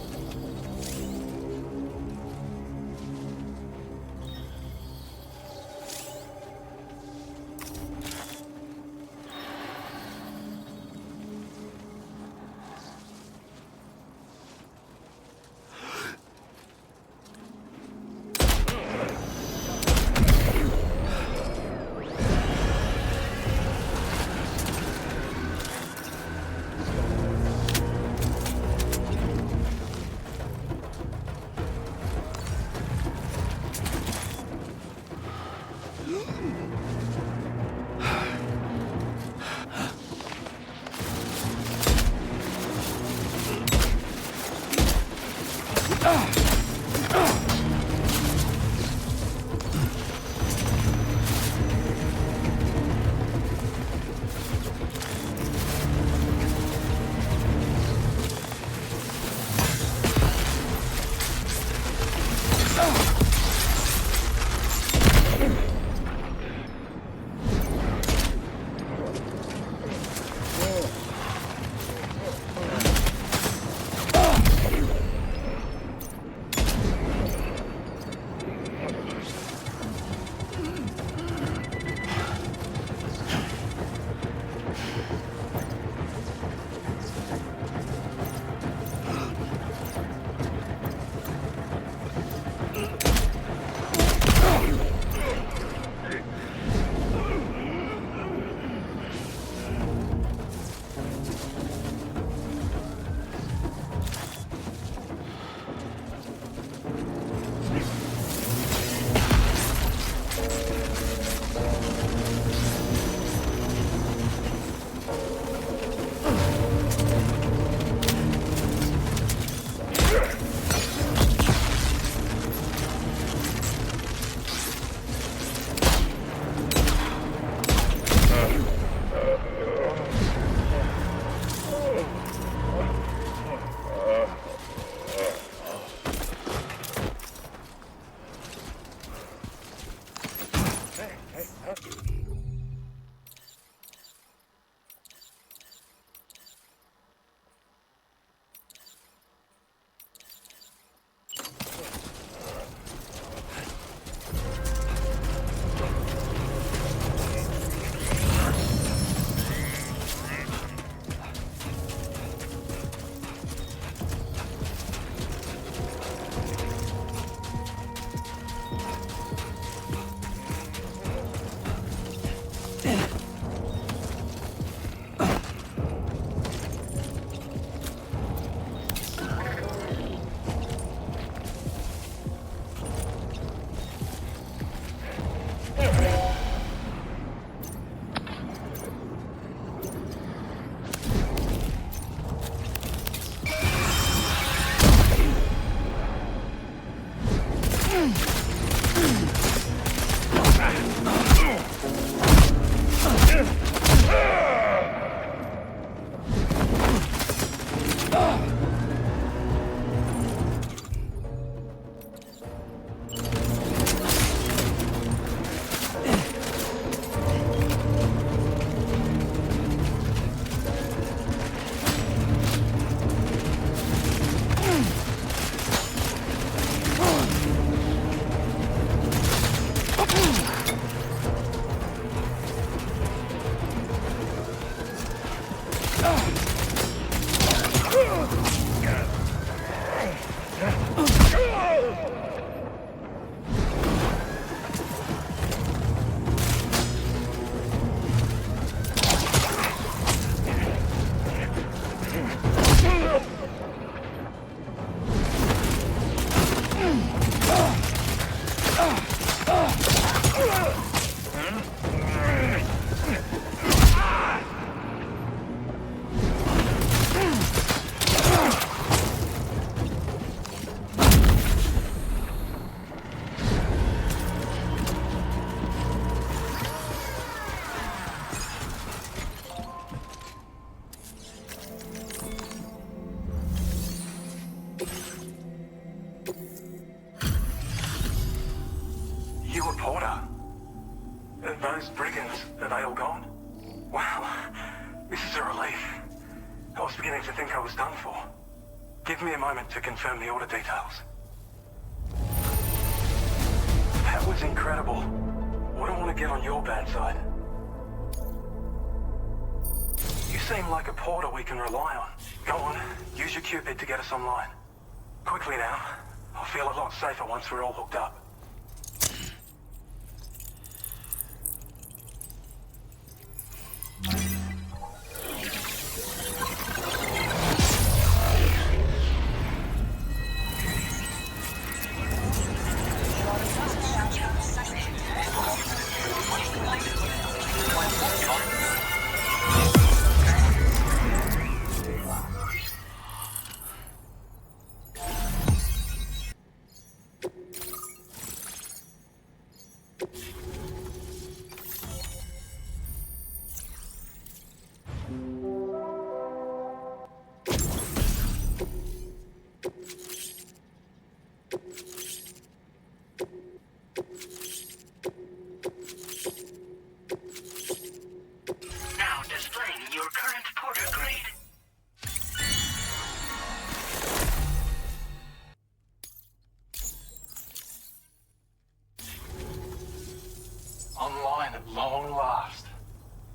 Those brigands, are they all gone? Wow, this is a relief. I was beginning to think I was done for. Give me a moment to confirm the order details. That was incredible. Wouldn't want to get on your bad side. You seem like a porter we can rely on. Go on, use your Cupid to get us online. Quickly now. I'll feel a lot safer once we're all hooked up.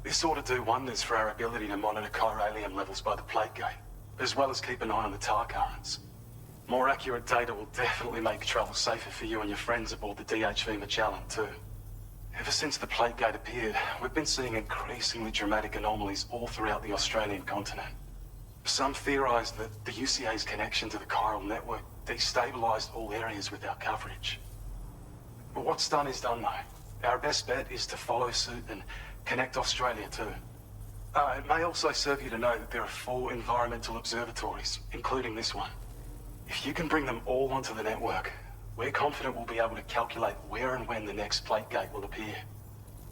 This ought to do wonders for our ability to monitor chiralium levels by the plate gate, as well as keep an eye on the tar currents. More accurate data will definitely make travel safer for you and your friends aboard the DHV Magellan, too. Ever since the plate gate appeared, we've been seeing increasingly dramatic anomalies all throughout the Australian continent. Some theorize that the UCA's connection to the Chiral Network destabilized all areas with our coverage. But what's done is done, though. Our best bet is to follow suit and connect Australia too. It may also serve you to know that there are 4 environmental observatories, including this one. If you can bring them all onto the network, we're confident we'll be able to calculate where and when the next plate gate will appear.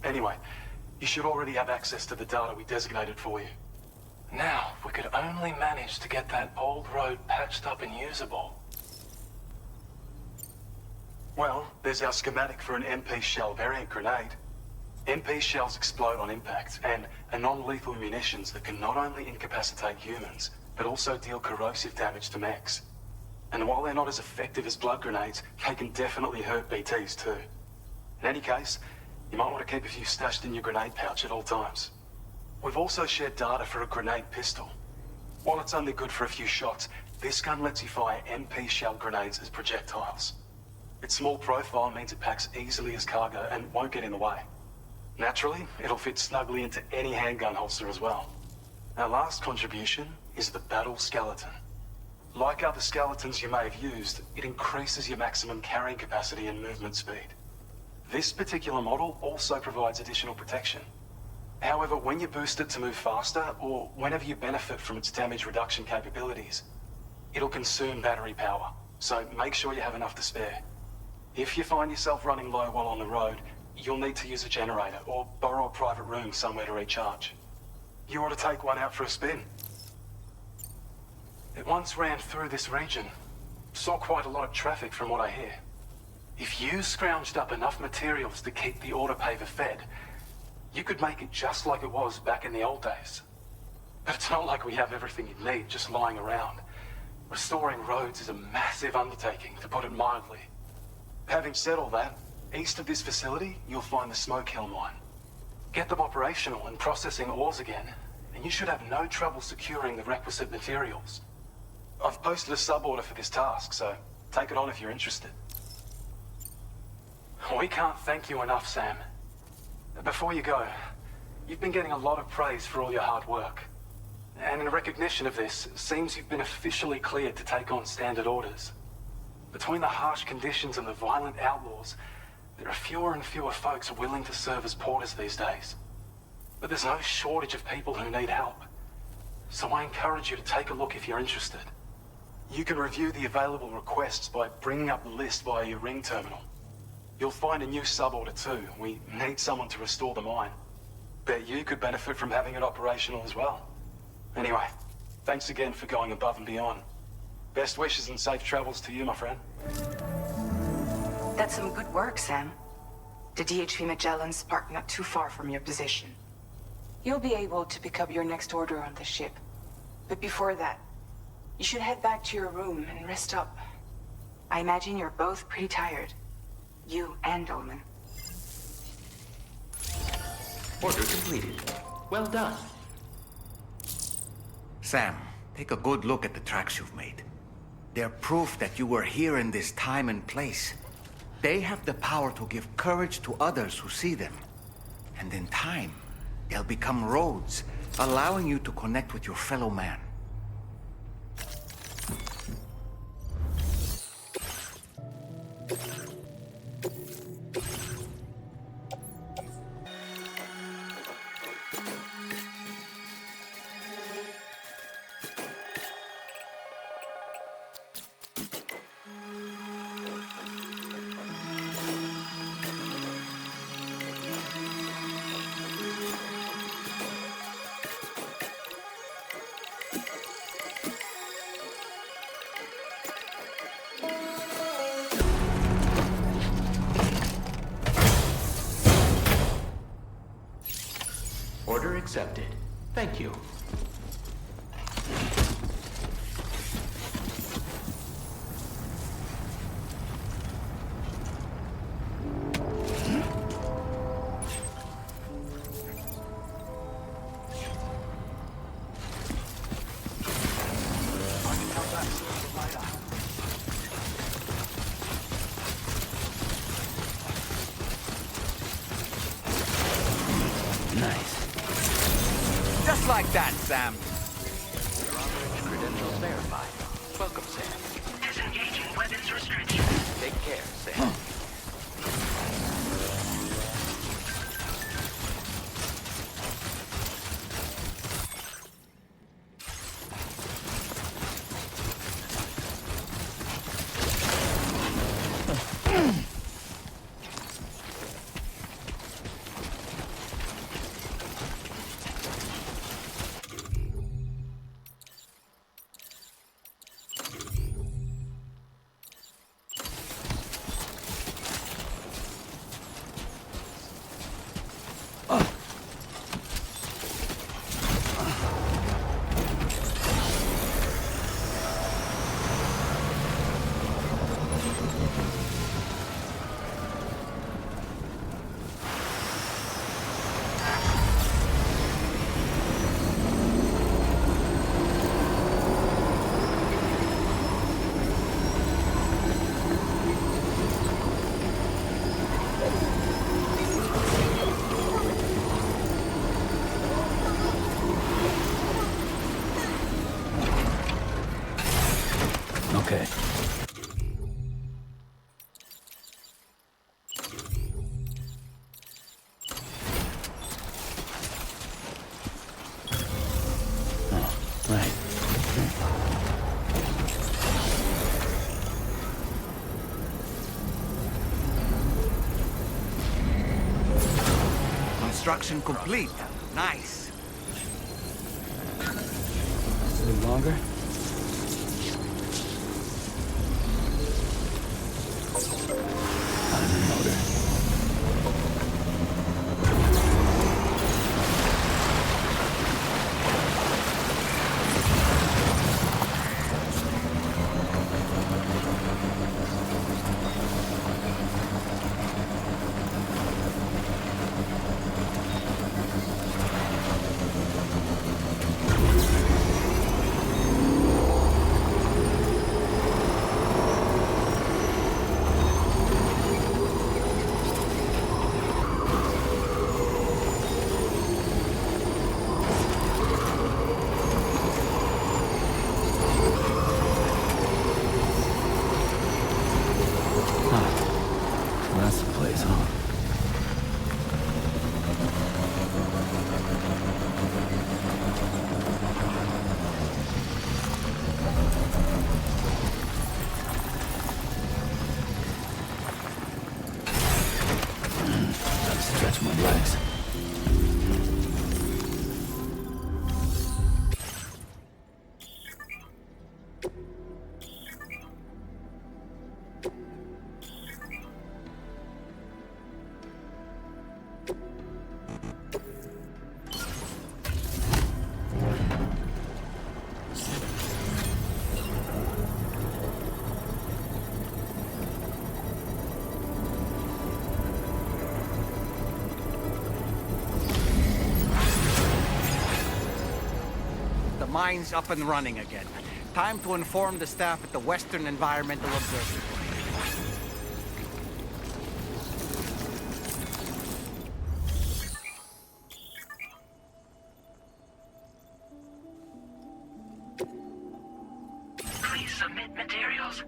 Anyway, you should already have access to the data we designated for you. Now, if we could only manage to get that old road patched up and usable. Well, there's our schematic for an MP shell variant grenade. MP shells explode on impact, and are non-lethal munitions that can not only incapacitate humans, but also deal corrosive damage to mechs. And while they're not as effective as blood grenades, they can definitely hurt BTs too. In any case, you might want to keep a few stashed in your grenade pouch at all times. We've also shared data for a grenade pistol. While it's only good for a few shots, this gun lets you fire MP shell grenades as projectiles. Its small profile means it packs easily as cargo and won't get in the way. Naturally, it'll fit snugly into any handgun holster as well. Our last contribution is the battle skeleton. Like other skeletons you may have used, it increases your maximum carrying capacity and movement speed. This particular model also provides additional protection. However, when you boost it to move faster, or whenever you benefit from its damage reduction capabilities, it'll consume battery power, so make sure you have enough to spare. If you find yourself running low while on the road, you'll need to use a generator or borrow a private room somewhere to recharge. You ought to take one out for a spin. It once ran through this region. Saw quite a lot of traffic from what I hear. If you scrounged up enough materials to keep the autopaver fed, you could make it just like it was back in the old days. But it's not like we have everything you need just lying around. Restoring roads is a massive undertaking, to put it mildly. Having said all that, east of this facility, you'll find the Smoke Hill mine. Get them operational and processing ores again, and you should have no trouble securing the requisite materials. I've posted a sub-order for this task, so take it on if you're interested. We can't thank you enough, Sam. Before you go, you've been getting a lot of praise for all your hard work. And in recognition of this, it seems you've been officially cleared to take on standard orders. Between the harsh conditions and the violent outlaws, there are fewer and fewer folks willing to serve as porters these days. But there's no shortage of people who need help. So I encourage you to take a look if you're interested. You can review the available requests by bringing up the list via your ring terminal. You'll find a new sub-order too. We need someone to restore the mine. Bet you could benefit from having it operational as well. Anyway, thanks again for going above and beyond. Best wishes and safe travels to you, my friend. That's some good work, Sam. The DHV Magellan's parked not too far from your position. You'll be able to pick up your next order on the ship. But before that, You should head back to your room and rest up. I imagine you're both pretty tired. You and Dolman. Order completed. Well done. Sam, take a good look at the tracks you've made. They're proof that you were here in this time and place. They have the power to give courage to others who see them. And in time, they'll become roads, allowing you to connect with your fellow man. Order accepted. Thank you. Just like that, Sam. Drawbridge credentials verified. Welcome, Sam. Disengaging weapons restrictions. Take care, Sam. Okay. Oh, right. Construction complete. Nice. A little longer? That's the place, huh? Gotta stretch my legs. mine's up and running again. Time to inform the staff at the Western Environmental Observatory. Please submit materials.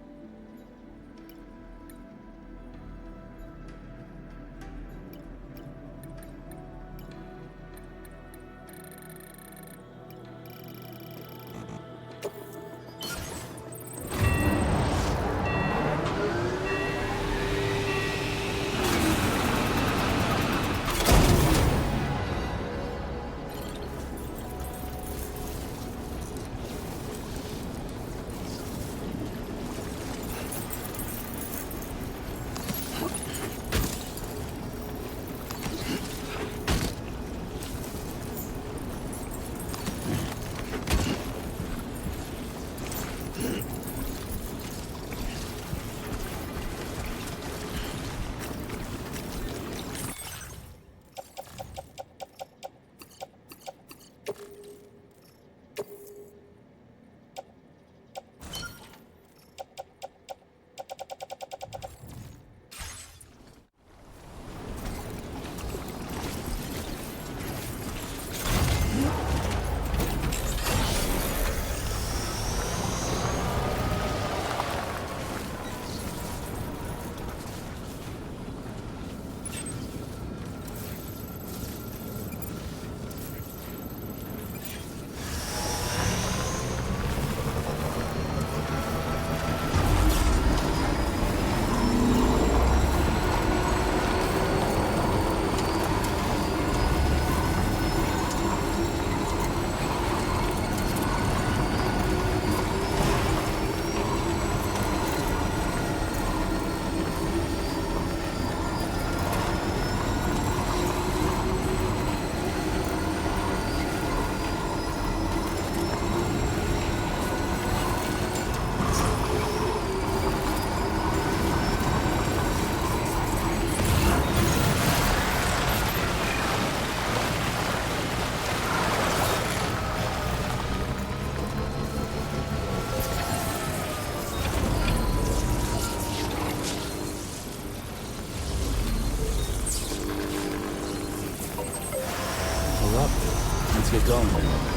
Let's get going then.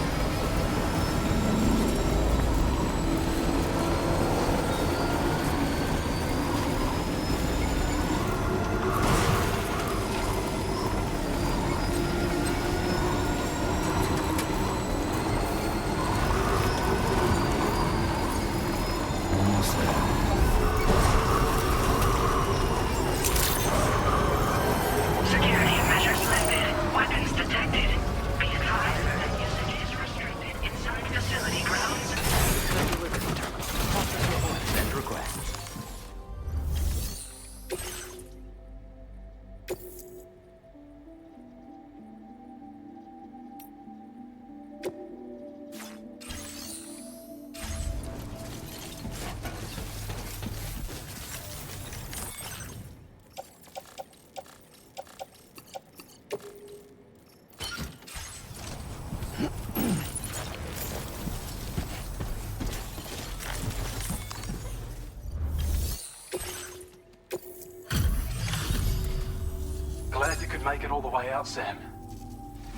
Glad you could make it all the way out, Sam.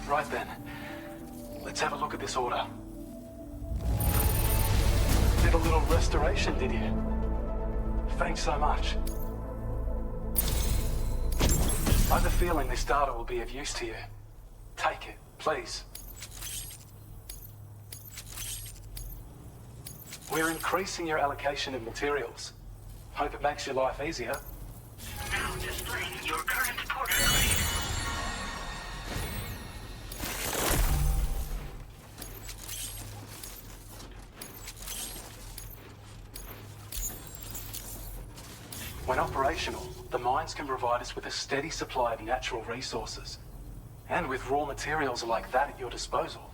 Right then, let's have a look at this order. Did a little restoration, did you? Thanks so much. I have a feeling this data will be of use to you. Take it, please. We're increasing your allocation of materials. Hope it makes your life easier. Now displaying your current porter grade. When operational, the mines can provide us with a steady supply of natural resources. And with raw materials like that at your disposal,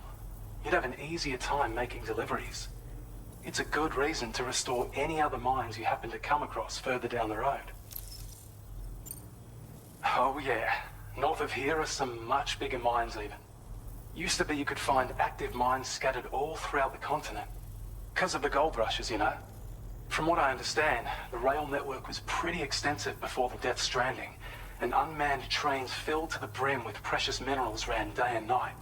you'd have an easier time making deliveries. It's a good reason to restore any other mines you happen to come across further down the road. Oh yeah, north of here are some much bigger mines even. Used to be you could find active mines scattered all throughout the continent. Because of the gold rushes, you know. From what I understand, the rail network was pretty extensive before the Death Stranding, and unmanned trains filled to the brim with precious minerals ran day and night.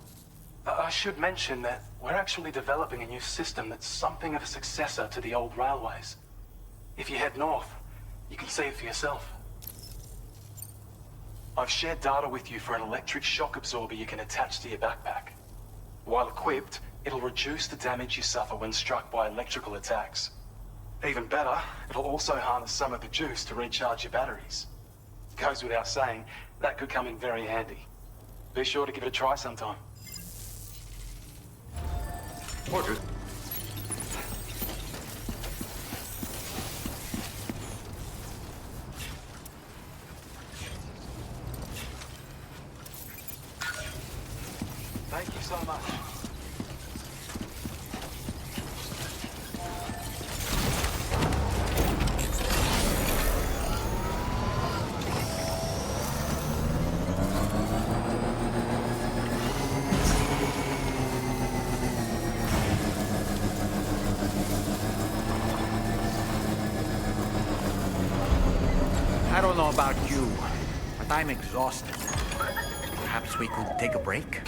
I should mention that we're actually developing a new system that's something of a successor to the old railways. If you head north, you can see it for yourself. I've shared data with you for an electric shock absorber you can attach to your backpack. While equipped, it'll reduce the damage you suffer when struck by electrical attacks. Even better, it'll also harness some of the juice to recharge your batteries. Goes without saying, that could come in very handy. Be sure to give it a try sometime. Order. Thank you so much. I don't know about you, but I'm exhausted. Perhaps we could take a break?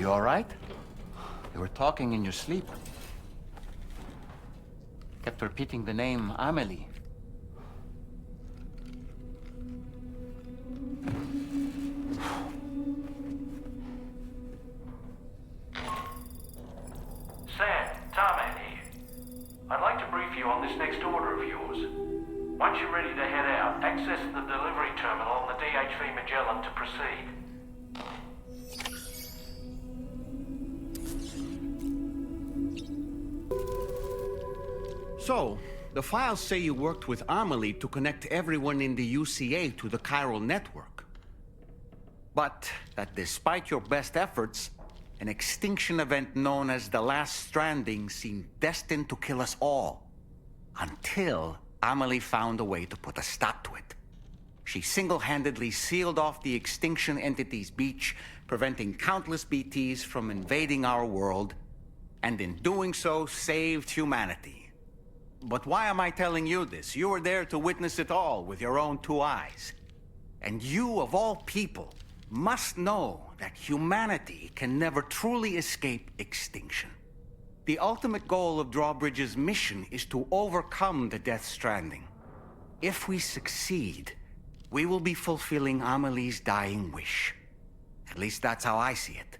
You all right? You were talking in your sleep. Kept repeating the name Amelie. Sam, Tarman here. I'd like to brief you on this next order of yours. Once you're ready to head out, access the delivery terminal on the DHV Magellan to proceed. So, the files say you worked with Amelie to connect everyone in the UCA to the Chiral Network. But that despite your best efforts, an extinction event known as the Last Stranding seemed destined to kill us all. Until Amelie found a way to put a stop to it. She single-handedly sealed off the extinction entity's beach, preventing countless BTs from invading our world, and in doing so, saved humanity. But why am I telling you this? You were there to witness it all with your own two eyes. And you, of all people, must know that humanity can never truly escape extinction. The ultimate goal of Drawbridge's mission is to overcome the Death Stranding. If we succeed, we will be fulfilling Amelie's dying wish. At least that's how I see it.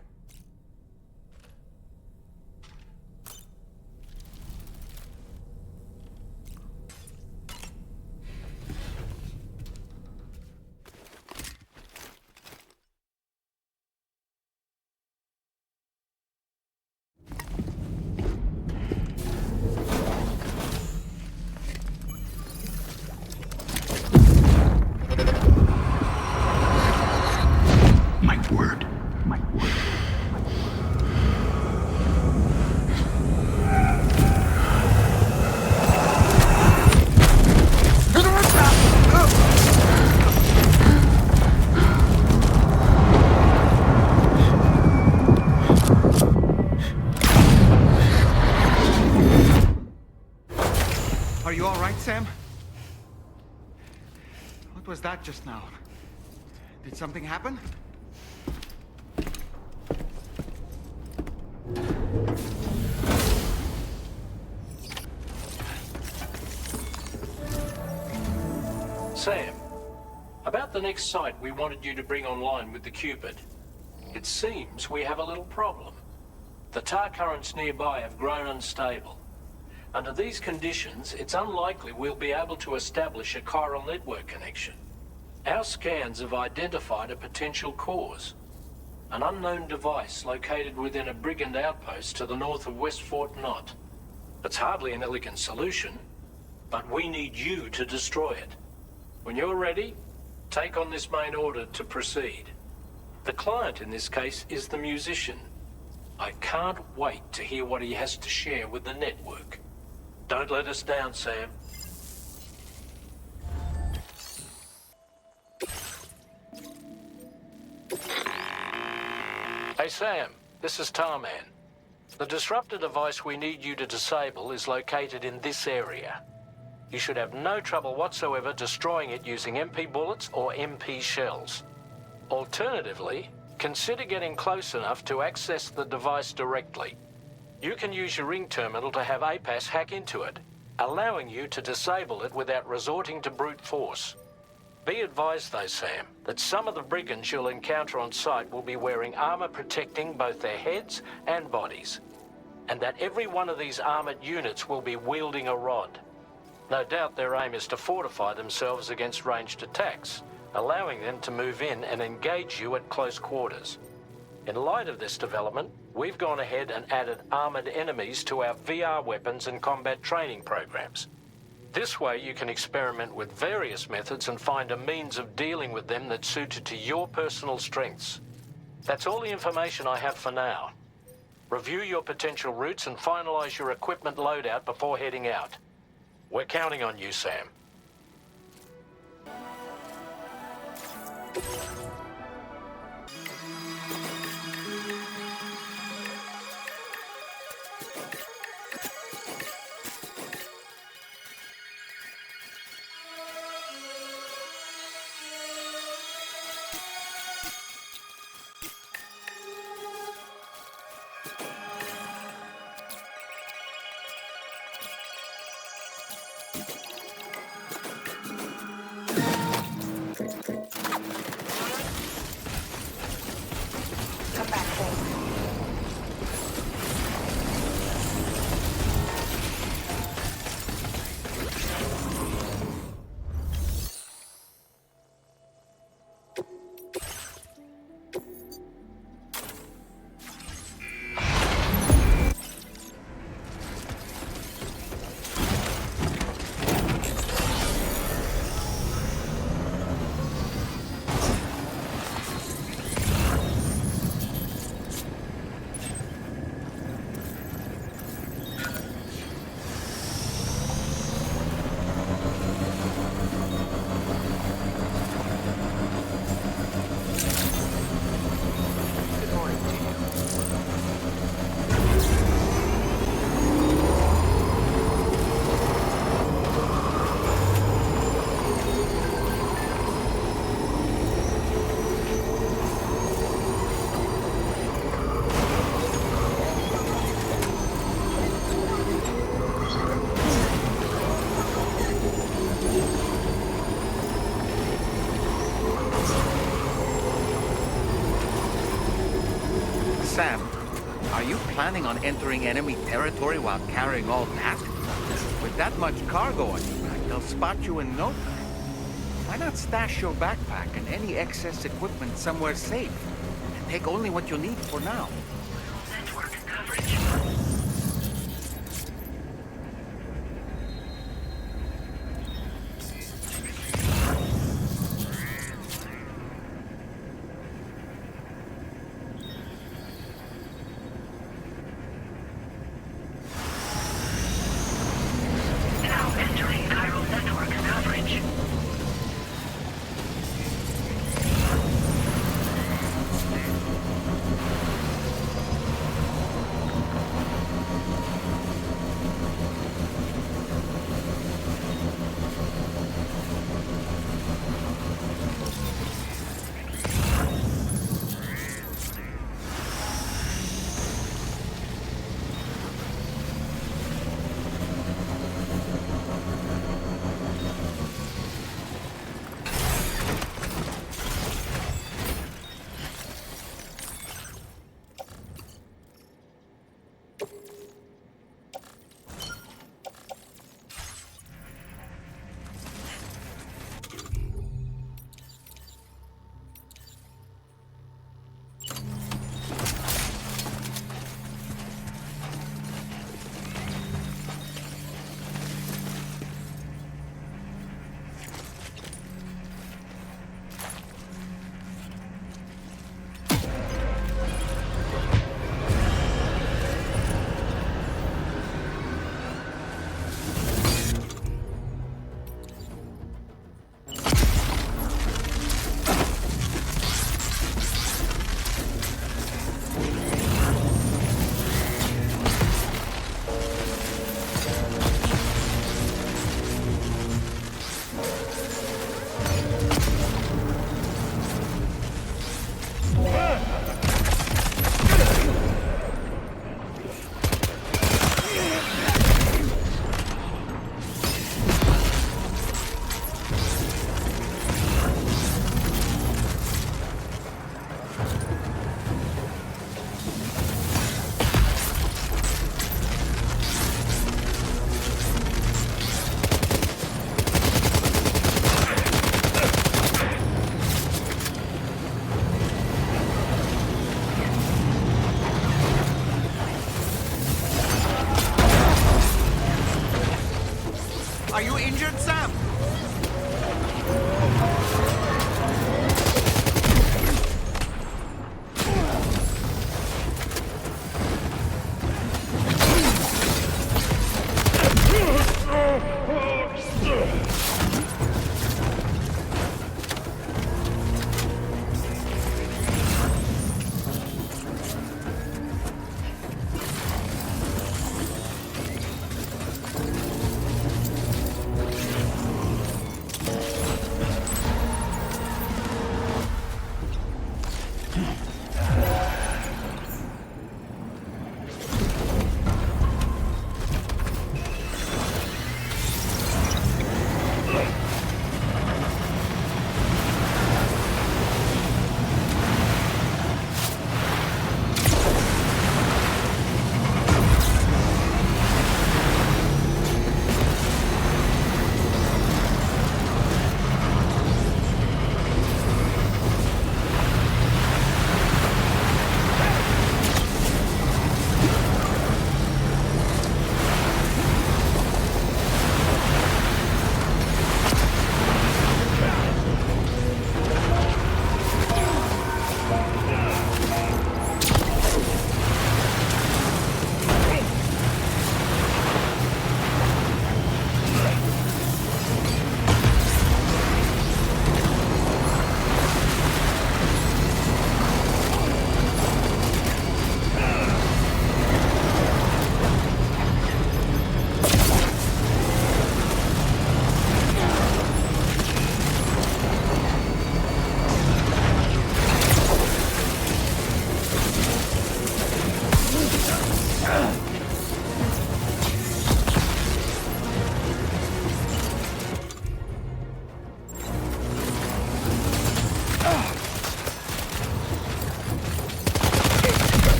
What was that just now? Did something happen? Sam, about the next site we wanted you to bring online with the Cupid. It seems we have a little problem. The tar currents nearby have grown unstable. Under these conditions, it's unlikely we'll be able to establish a chiral network connection. Our scans have identified a potential cause. An unknown device located within a brigand outpost to the north of West Fort Knott. It's hardly an elegant solution, but we need you to destroy it. When you're ready, take on this main order to proceed. The client in this case is the musician. I can't wait to hear what he has to share with the network. Don't let us down, Sam. Hey Sam, this is Tarman. The disruptor device we need you to disable is located in this area. You should have no trouble whatsoever destroying it using MP bullets or MP shells. Alternatively, consider getting close enough to access the device directly. You can use your ring terminal to have APAS hack into it, allowing you to disable it without resorting to brute force. Be advised though, Sam, that some of the brigands you'll encounter on site will be wearing armor protecting both their heads and bodies, and that every one of these armored units will be wielding a rod. No doubt their aim is to fortify themselves against ranged attacks, allowing them to move in and engage you at close quarters. In light of this development, we've gone ahead and added armored enemies to our VR weapons and combat training programs. This way you can experiment with various methods and find a means of dealing with them that's suited to your personal strengths. That's all the information I have for now. Review your potential routes and finalize your equipment loadout before heading out. We're counting on you, Sam. Sam, are you planning on entering enemy territory while carrying all that? With that much cargo on your back, they'll spot you in no time. Why not stash your backpack and any excess equipment somewhere safe? And take only what you need for now. Network coverage.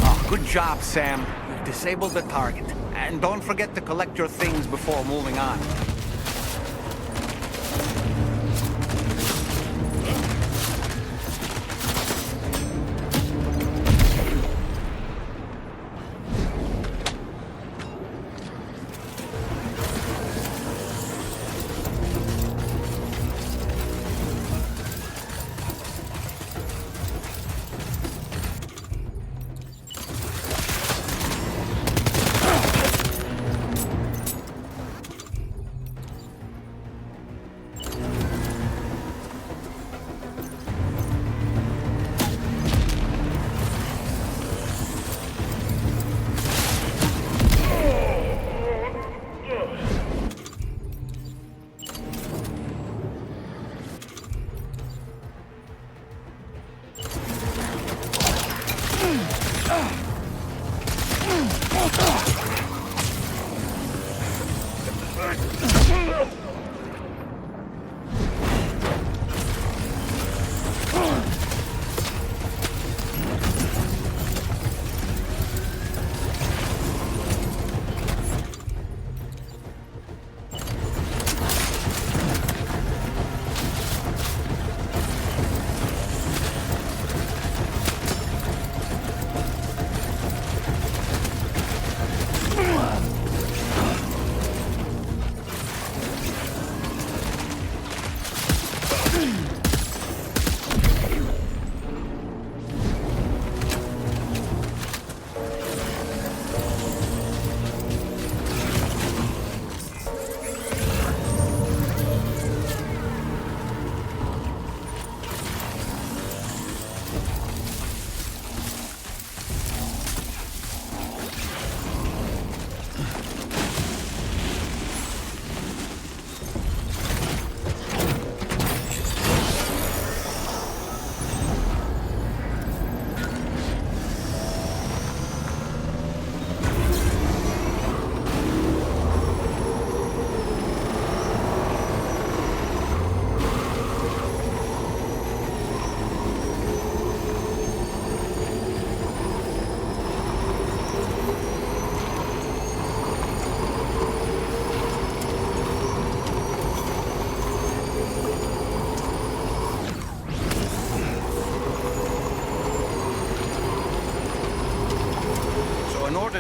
Oh, good job, Sam. You've disabled the target. And don't forget to collect your things before moving on.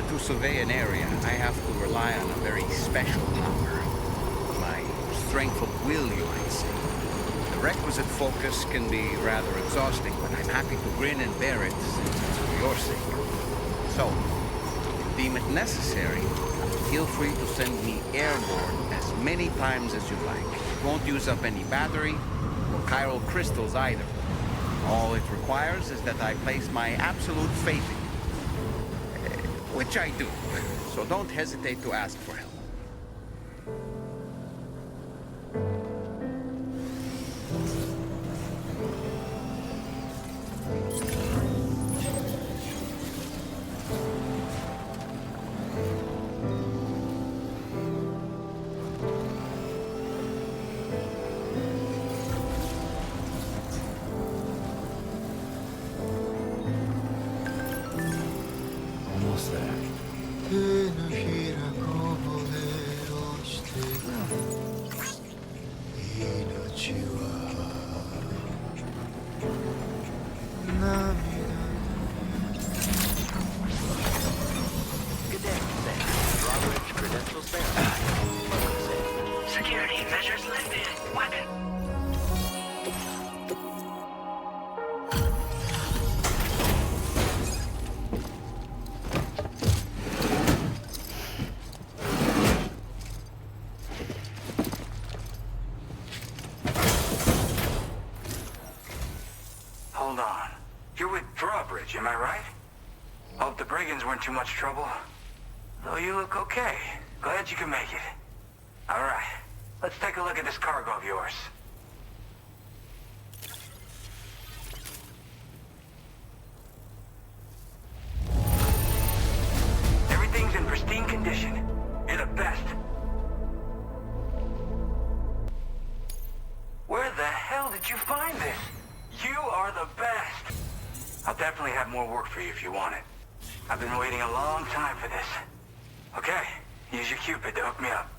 To survey an area, I have to rely on a very special power. My strength of will, you might say. The requisite focus can be rather exhausting, but I'm happy to grin and bear it since it's for your sake. So, if you deem it necessary, feel free to send me airborne as many times as you like. It won't use up any battery or chiral crystals either. All it requires is that I place my absolute faith in you. Which I do, so don't hesitate to ask for help. Almost there. Good day. Drawbridge credentials verified. Security measures lifted. Weapon. Hold on. You're with Drawbridge, am I right? Hope the brigands weren't too much trouble. Though you look okay. Glad you can make it. All right. Let's take a look at this cargo of yours. Everything's in pristine condition. You're the best. Where the hell did you find this? You are the best. I'll definitely have more work for you if you want it. I've been waiting a long time for this. Okay, use your Cupid to hook me up.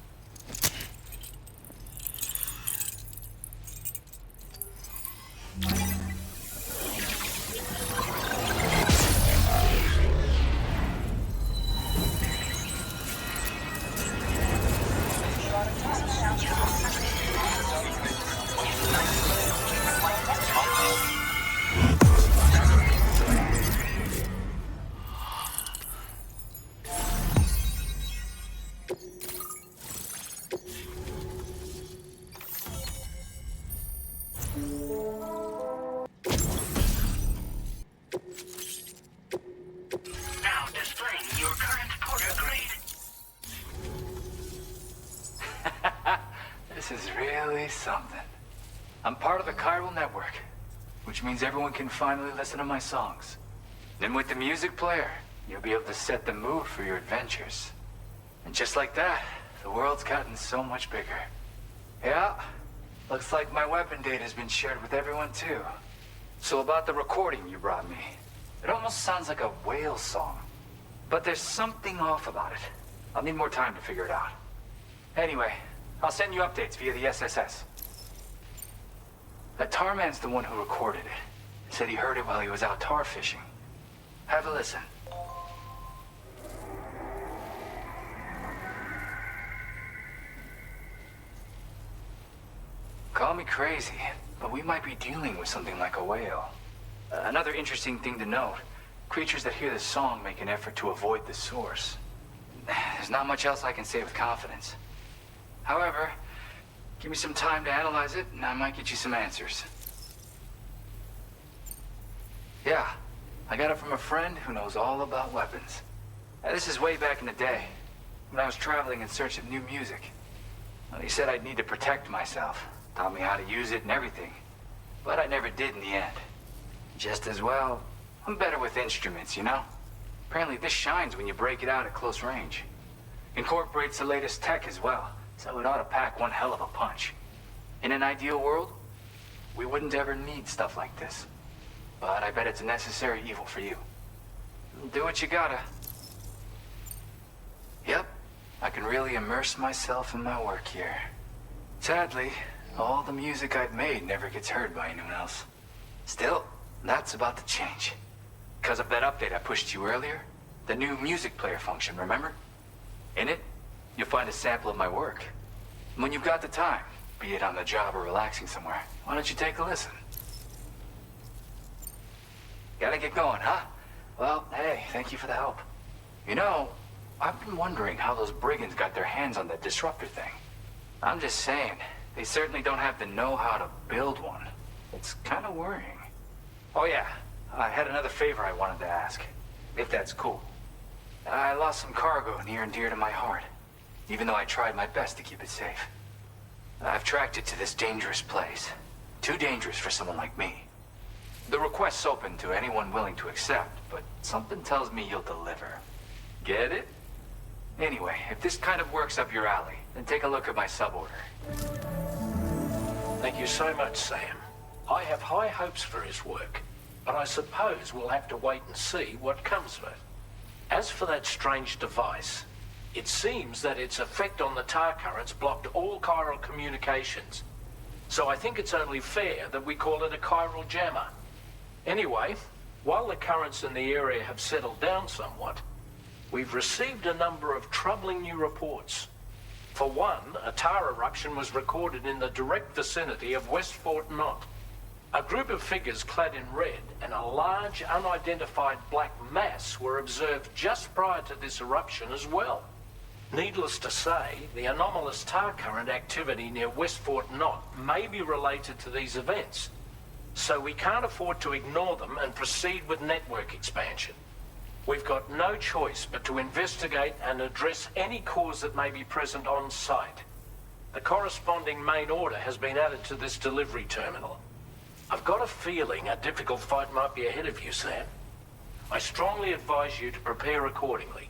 Now displaying your current porter grade. This is really something. I'm part of the Chiral Network, which means everyone can finally listen to my songs. Then with the music player, you'll be able to set the mood for your adventures. And just like that, the world's gotten so much bigger. Yeah, looks like my weapon data has been shared with everyone too. So about the recording you brought me, it almost sounds like a whale song. But there's something off about it. I'll need more time to figure it out. Anyway, I'll send you updates via the SSS. That Tarman's the one who recorded it. He said he heard it while he was out tar fishing. Have a listen. Call me crazy, but we might be dealing with something like a whale. Another interesting thing to note, creatures that hear this song make an effort to avoid the source. There's not much else I can say with confidence. However, give me some time to analyze it, and I might get you some answers. Yeah, I got it from a friend who knows all about weapons. This is way back in the day, when I was traveling in search of new music. Well, he said I'd need to protect myself, taught me how to use it and everything. But I never did in the end. Just as well, I'm better with instruments, you know? Apparently this shines when you break it out at close range. Incorporates the latest tech as well, so it ought to pack one hell of a punch. In an ideal world, we wouldn't ever need stuff like this. But I bet it's a necessary evil for you. Do what you gotta. Yep, I can really immerse myself in my work here. Sadly, all the music I've made never gets heard by anyone else. Still, that's about to change. Because of that update I pushed you earlier, the new music player function, remember? In it, you'll find a sample of my work. When you've got the time, be it on the job or relaxing somewhere, why don't you take a listen? Gotta get going, huh? Well, hey, thank you for the help. You know, I've been wondering how those brigands got their hands on that disruptor thing. I'm just saying, they certainly don't have the know-how to build one. It's kind of worrying. Oh yeah, I had another favor I wanted to ask, if that's cool. I lost some cargo near and dear to my heart, even though I tried my best to keep it safe. I've tracked it to this dangerous place. Too dangerous for someone like me. The request's open to anyone willing to accept, but something tells me you'll deliver. Get it? Anyway, if this kind of works up your alley, then take a look at my suborder. Thank you so much, Sam. I have high hopes for his work, but I suppose we'll have to wait and see what comes of it. As for that strange device, it seems that its effect on the tar currents blocked all chiral communications. So I think it's only fair that we call it a chiral jammer. Anyway, while the currents in the area have settled down somewhat, we've received a number of troubling new reports. For one, a tar eruption was recorded in the direct vicinity of West Fort Knot. A group of figures clad in red and a large unidentified black mass were observed just prior to this eruption as well. Needless to say, the anomalous tar current activity near West Fort Knot may be related to these events. So we can't afford to ignore them and proceed with network expansion. We've got no choice but to investigate and address any cause that may be present on site. The corresponding main order has been added to this delivery terminal. I've got a feeling a difficult fight might be ahead of you, Sam. I strongly advise you to prepare accordingly.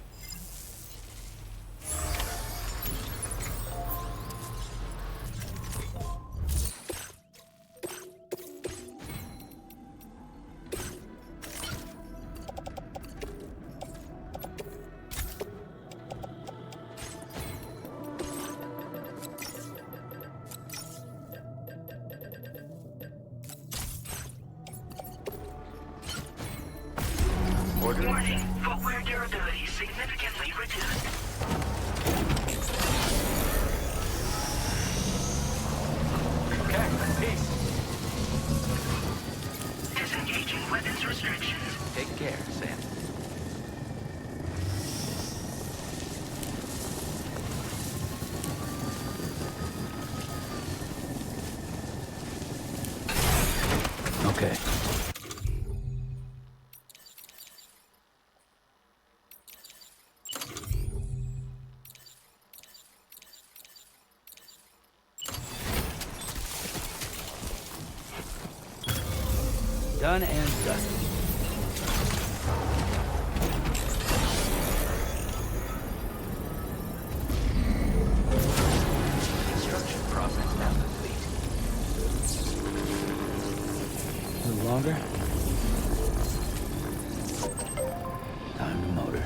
order. Warning, footwear durability significantly reduced. Okay, peace. Disengaging weapons restrictions. Take care, Sam. Okay. Done and dusted. Construction process now complete. A little longer. Time to motor.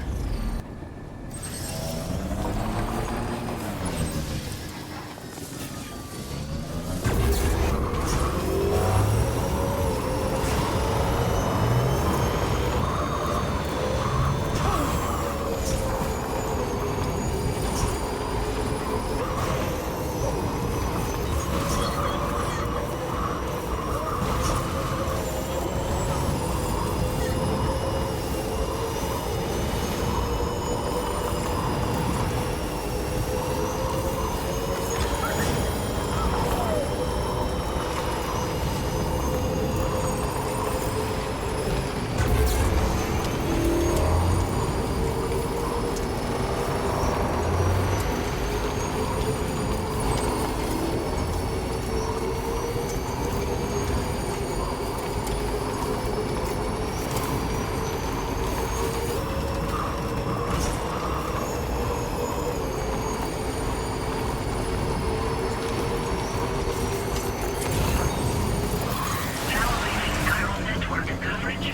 Chiral Network coverage.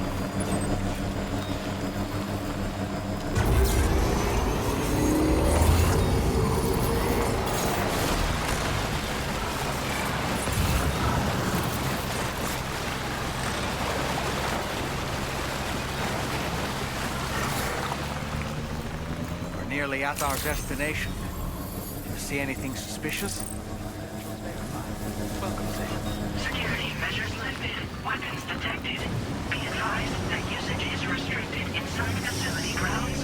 We're nearly at our destination. You see anything suspicious? Welcome, Sam. Security measures lifted. Weapons detected. Be advised that usage is restricted inside facility grounds.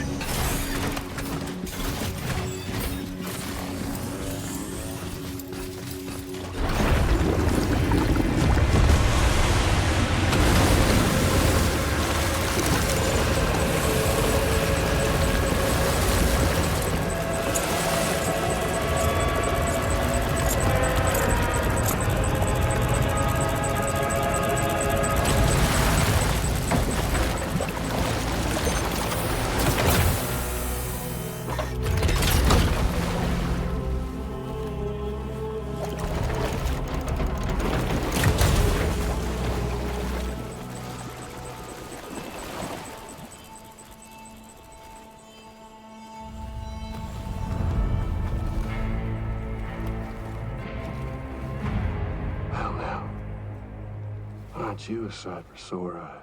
Well now, aren't you a sight for sore eyes?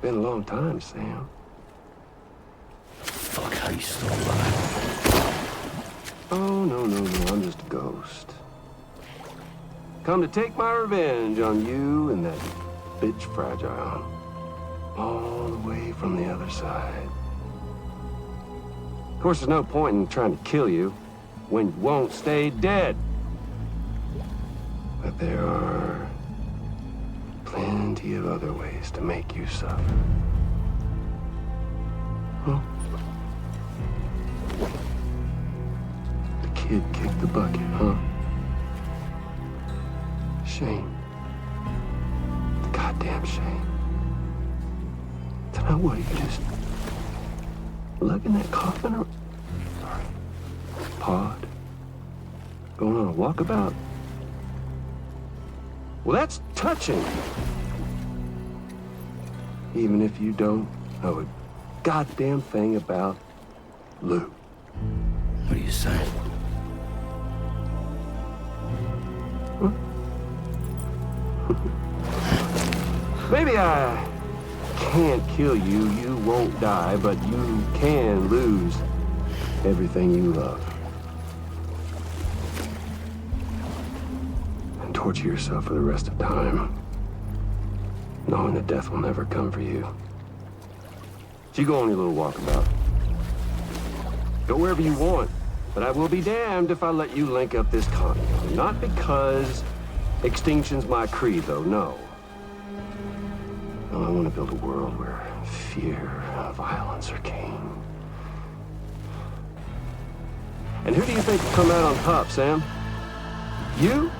Been a long time, Sam. Fuck, how you still alive? Oh, no, I'm just a ghost. Come to take my revenge on you and that bitch Fragile. All the way from the other side. Of course, there's no point in trying to kill you when you won't stay dead. But there are plenty of other ways to make you suffer. Huh? The kid kicked the bucket, huh? Shame. The goddamn shame. Then I would you just lug in that coffin or... Sorry. Pod. Going on a walkabout? Well, that's touching. Even if you don't know a goddamn thing about Lou. What are you saying? Huh? Maybe I can't kill you, you won't die, but you can lose everything you love. And torture yourself for the rest of time, knowing that death will never come for you. So you go on your little walkabout. Go wherever you want, but I will be damned if I let you link up this continent. Not because extinction's my creed, though, no. No, I want to build a world where fear and violence are king. And who do you think will come out on top, Sam? You?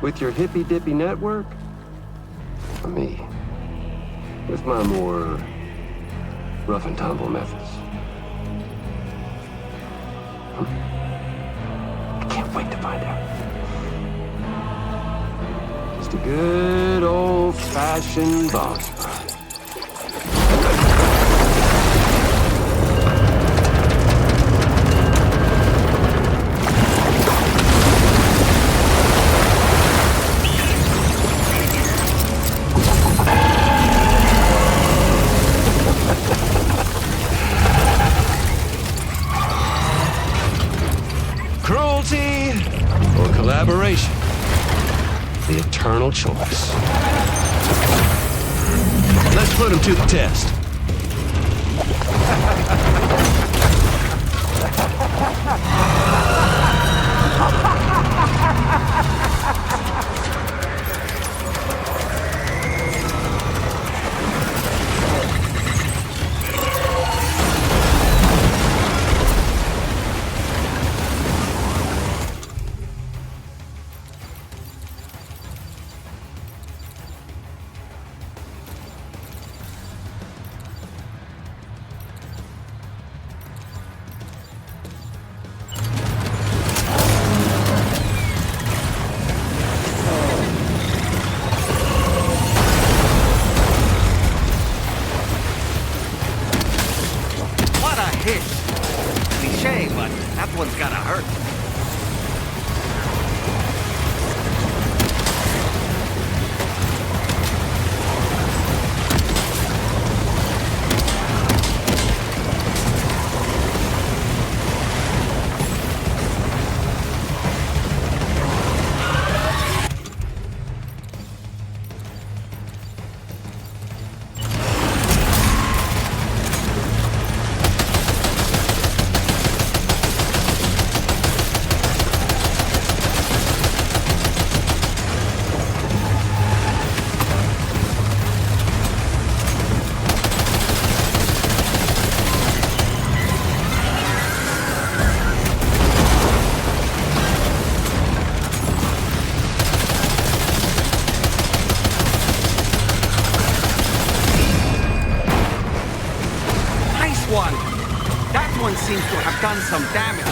With your hippy-dippy network? Or me? With my more rough and tumble methods? I can't wait to find out. Just a good old-fashioned boss fight. Cruelty or collaboration? The eternal choice. Let's put him to the test. Cliche, but that one's gotta hurt. Seems to have done some damage.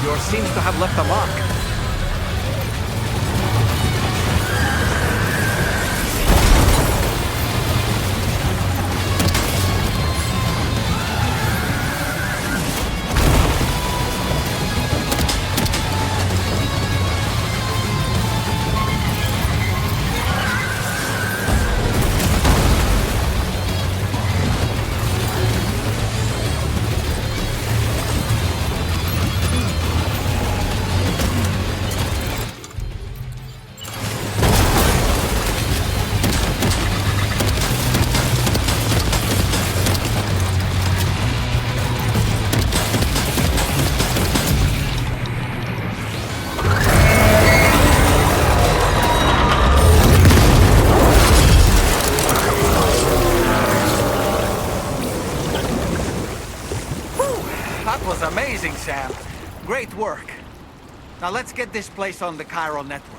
of yours seems to have left a mark. Amazing, Sam. Great work. Now let's get this place on the Chiral Network.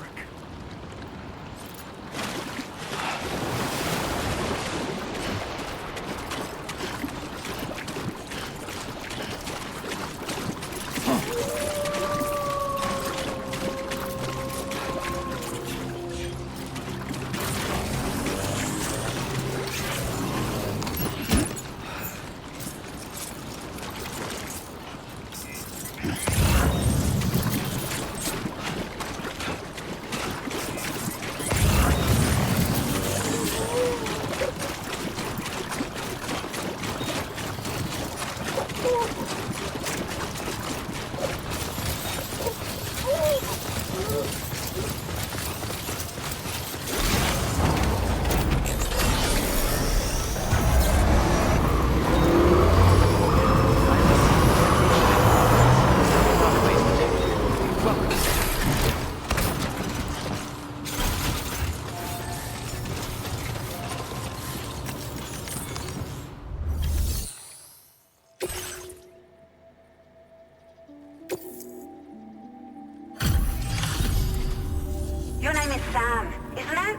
Your name is Sam, isn't it?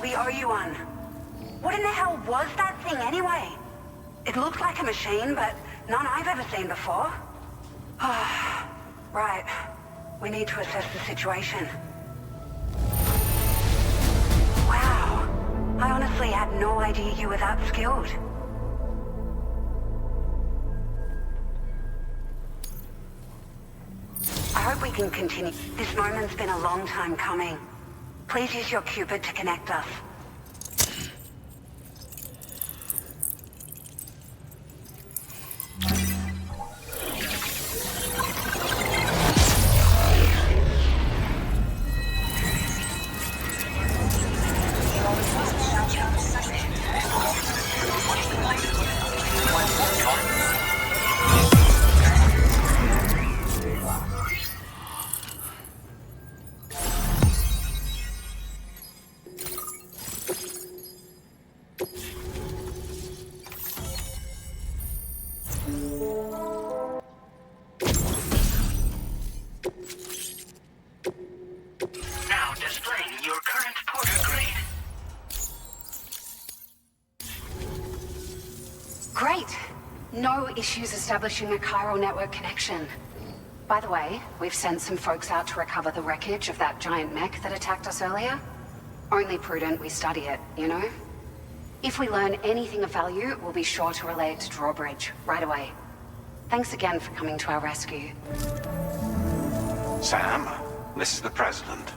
We owe you one. What in the hell was that thing anyway? It looked like a machine, but none I've ever seen before. Right. We need to assess the situation. Wow. I honestly had no idea you were that skilled. I hope we can continue. This moment's been a long time coming. Please use your Cupid to connect us. Now displaying your current porter grade. Great. No issues establishing a Chiral Network connection. By the way, we've sent some folks out to recover the wreckage of that giant mech that attacked us earlier. Only prudent we study it, you know? If we learn anything of value, we'll be sure to relay it to Drawbridge right away. Thanks again for coming to our rescue. Sam, this is the President.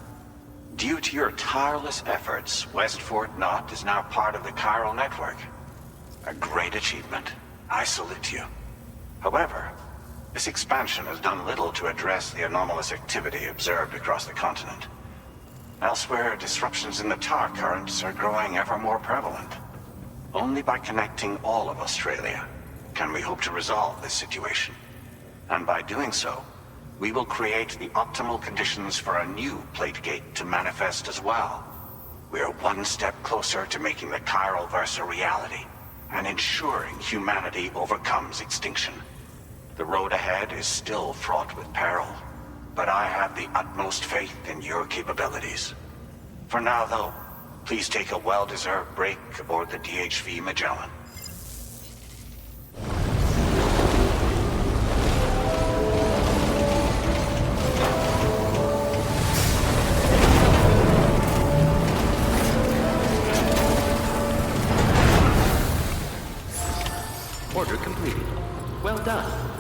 Due to your tireless efforts, West Fort Knot is now part of the Chiral Network. A great achievement. I salute you. However, this expansion has done little to address the anomalous activity observed across the continent. Elsewhere, disruptions in the tar currents are growing ever more prevalent. Only by connecting all of Australia can we hope to resolve this situation. And by doing so, we will create the optimal conditions for a new Plategate to manifest as well. We are one step closer to making the Chiralverse a reality, and ensuring humanity overcomes extinction. The road ahead is still fraught with peril, but I have the utmost faith in your capabilities. For now, though, please take a well-deserved break aboard the DHV Magellan. order completed. Well done.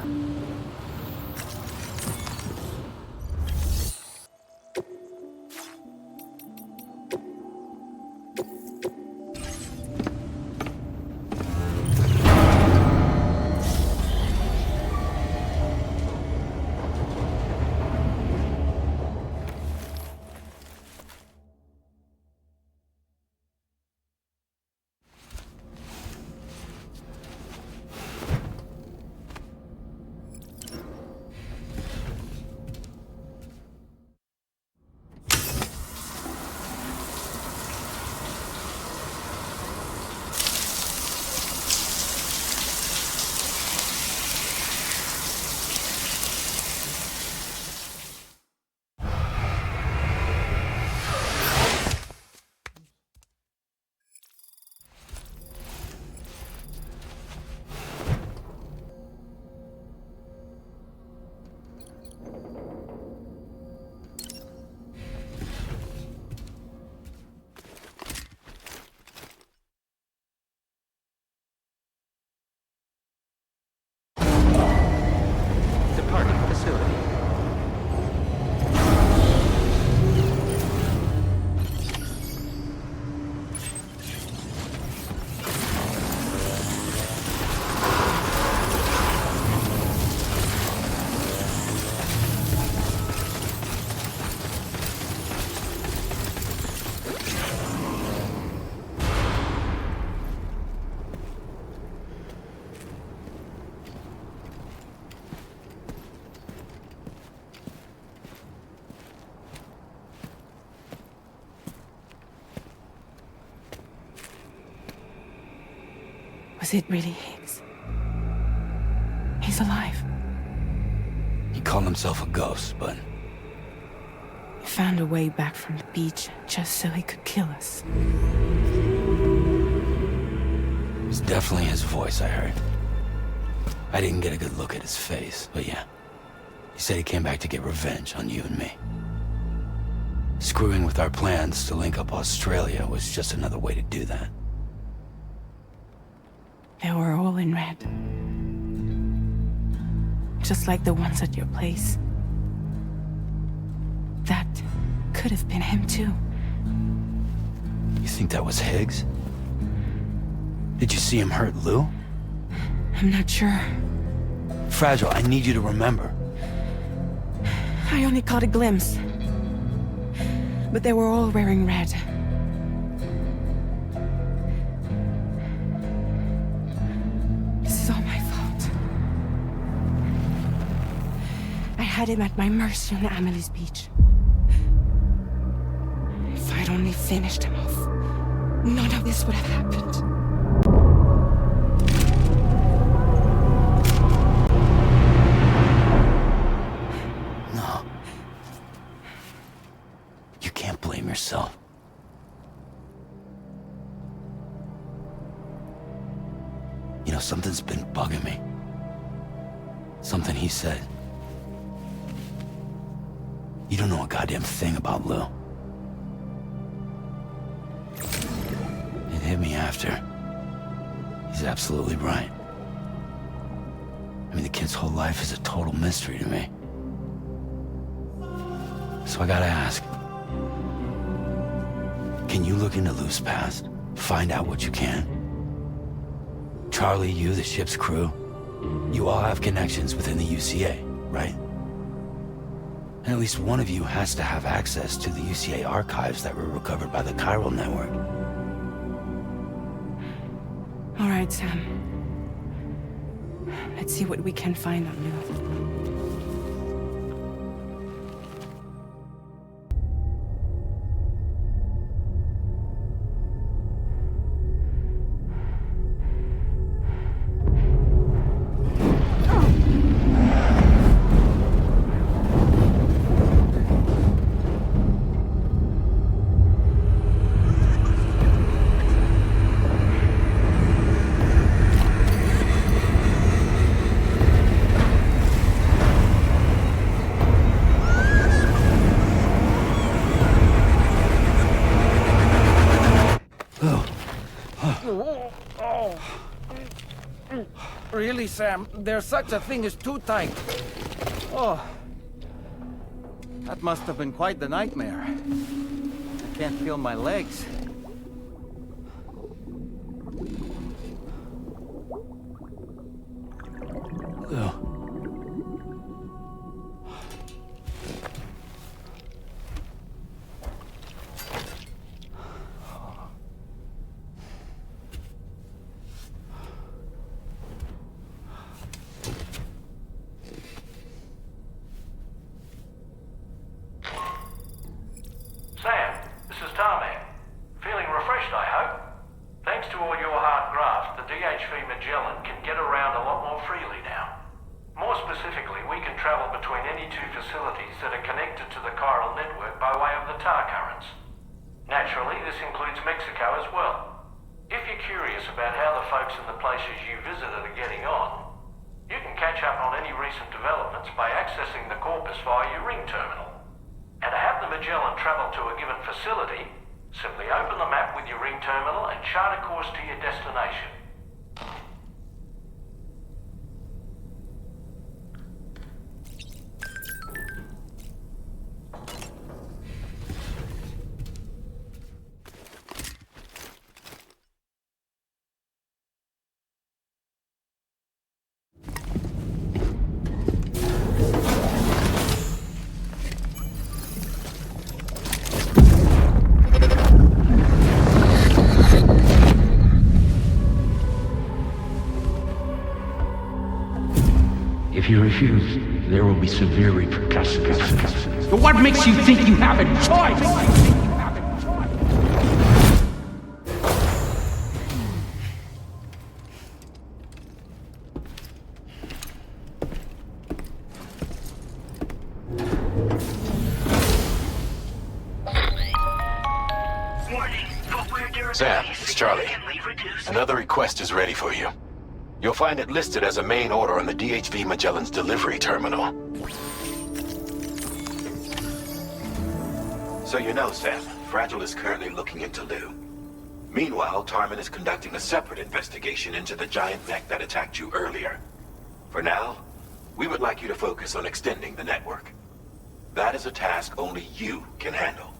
Departing facility. Was it really Higgs? He's alive. He called himself a ghost, but He found a way back from the beach just so he could kill us. it was definitely his voice I heard. I didn't get a good look at his face, but yeah. He said he came back to get revenge on you and me. Screwing with our plans to link up Australia was just another way to do that. They were all in red. Just like the ones at your place. That could have been him too. You think that was Higgs? Did you see him hurt Lou? I'm not sure. Fragile, I need you to remember. I only caught a glimpse. But they were all wearing red. This is all my fault. I had him at my mercy on Amelie's beach. If I'd only finished him off, none of this would have happened. No. You can't blame yourself. You know, something's been bugging me. Something he said. You don't know a goddamn thing about Lou. It hit me after. He's absolutely right. I mean, the kid's whole life is a total mystery to me. So I gotta ask. Can you look into Lou's past? Find out what you can? Charlie, you, the ship's crew, you all have connections within the UCA, right? And at least one of you has to have access to the UCA archives that were recovered by the Chiral Network. All right, Sam. Let's see what we can find on Lou. Really, Sam? There's such a thing as too tight. Oh. That must have been quite the nightmare. I can't feel my legs. Ugh. Sam, this is Tarman. Feeling refreshed, I hope? Thanks to all your hard graft, the DHV Magellan can get around a lot more freely now. More specifically, we can travel between any two facilities that are connected to the Chiral Network by way of the tar currents. Naturally, this includes Mexico as well. If you're curious about how the folks in the places you visited are getting on, you can catch up on any recent developments by accessing the corpus via your ring terminal. And to have the Magellan travel to a given facility, simply open the map with your ring terminal and chart a course to your destination. If you refuse, there will be severe repercussions. But what makes you think you have a choice? Sam, it's Charlie. Another request is ready for you. You'll find it listed as a main order on the DHV Magellan's delivery terminal. So you know, Sam, Fragile is currently looking into Lou. Meanwhile, Tarman is conducting a separate investigation into the giant mech that attacked you earlier. For now, we would like you to focus on extending the network. That is a task only you can handle.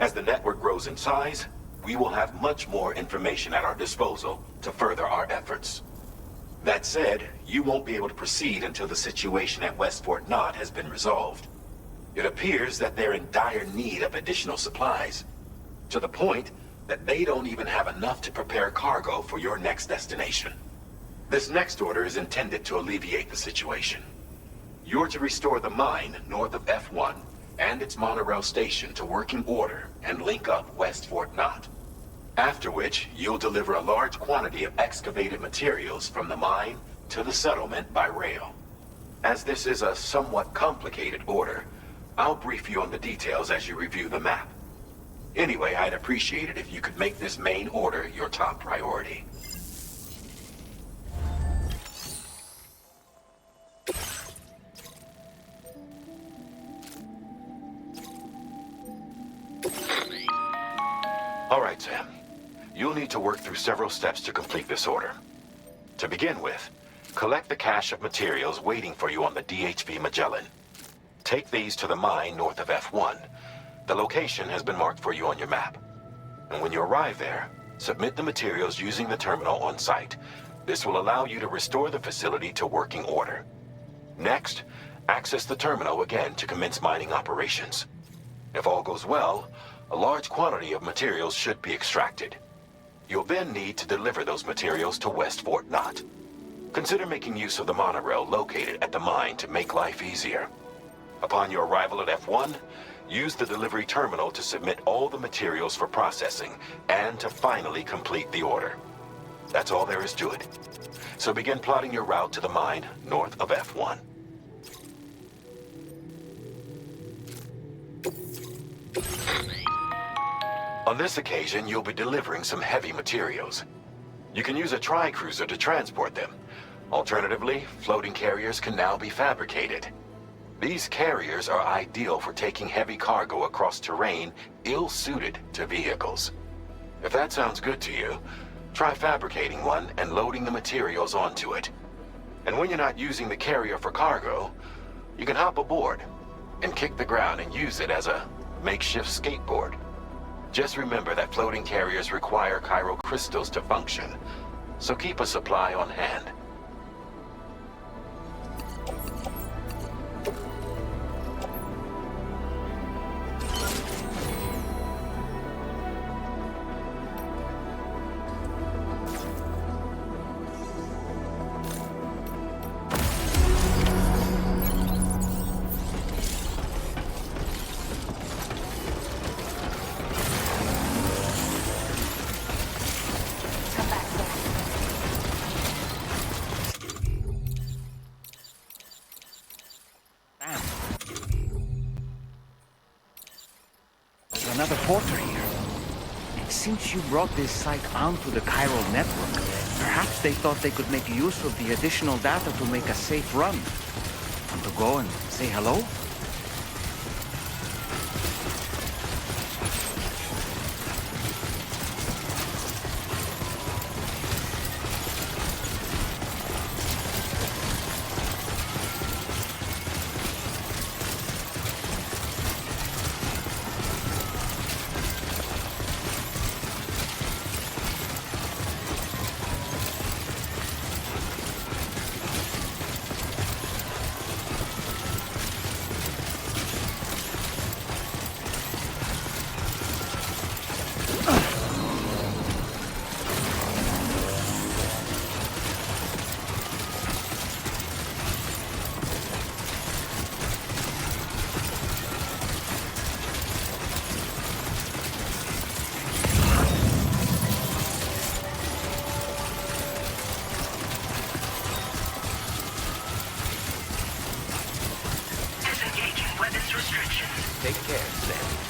As the network grows in size, we will have much more information at our disposal to further our efforts. That said, you won't be able to proceed until the situation at West Fort Knott has been resolved. It appears that they're in dire need of additional supplies, to the point that they don't even have enough to prepare cargo for your next destination. This next order is intended to alleviate the situation. You're to restore the mine north of F1 and its monorail station to working order and link up West Fort Knott. After which, you'll deliver a large quantity of excavated materials from the mine to the settlement by rail. As this is a somewhat complicated order, I'll brief you on the details as you review the map. Anyway, I'd appreciate it if you could make this main order your top priority. All right, Sam. You'll need to work through several steps to complete this order. To begin with, collect the cache of materials waiting for you on the DHV Magellan. Take these to the mine north of F1. The location has been marked for you on your map. And when you arrive there, submit the materials using the terminal on site. This will allow you to restore the facility to working order. Next, access the terminal again to commence mining operations. If all goes well, a large quantity of materials should be extracted. You'll then need to deliver those materials to West Fort Knott. Consider making use of the monorail located at the mine to make life easier. Upon your arrival at F1, use the delivery terminal to submit all the materials for processing and to finally complete the order. That's all there is to it. So begin plotting your route to the mine north of F1. On this occasion, you'll be delivering some heavy materials. You can use a tri-cruiser to transport them. Alternatively, floating carriers can now be fabricated. These carriers are ideal for taking heavy cargo across terrain ill-suited to vehicles. If that sounds good to you, Try fabricating one and loading the materials onto it. And when you're not using the carrier for cargo, you can hop aboard and kick the ground and use it as a makeshift skateboard. Just remember that floating carriers require chiral crystals to function, so keep a supply on hand. Another porter here. And since you brought this site onto the Chiral Network, perhaps they thought they could make use of the additional data to make a safe run. Want to go and say hello? Take care, Sam.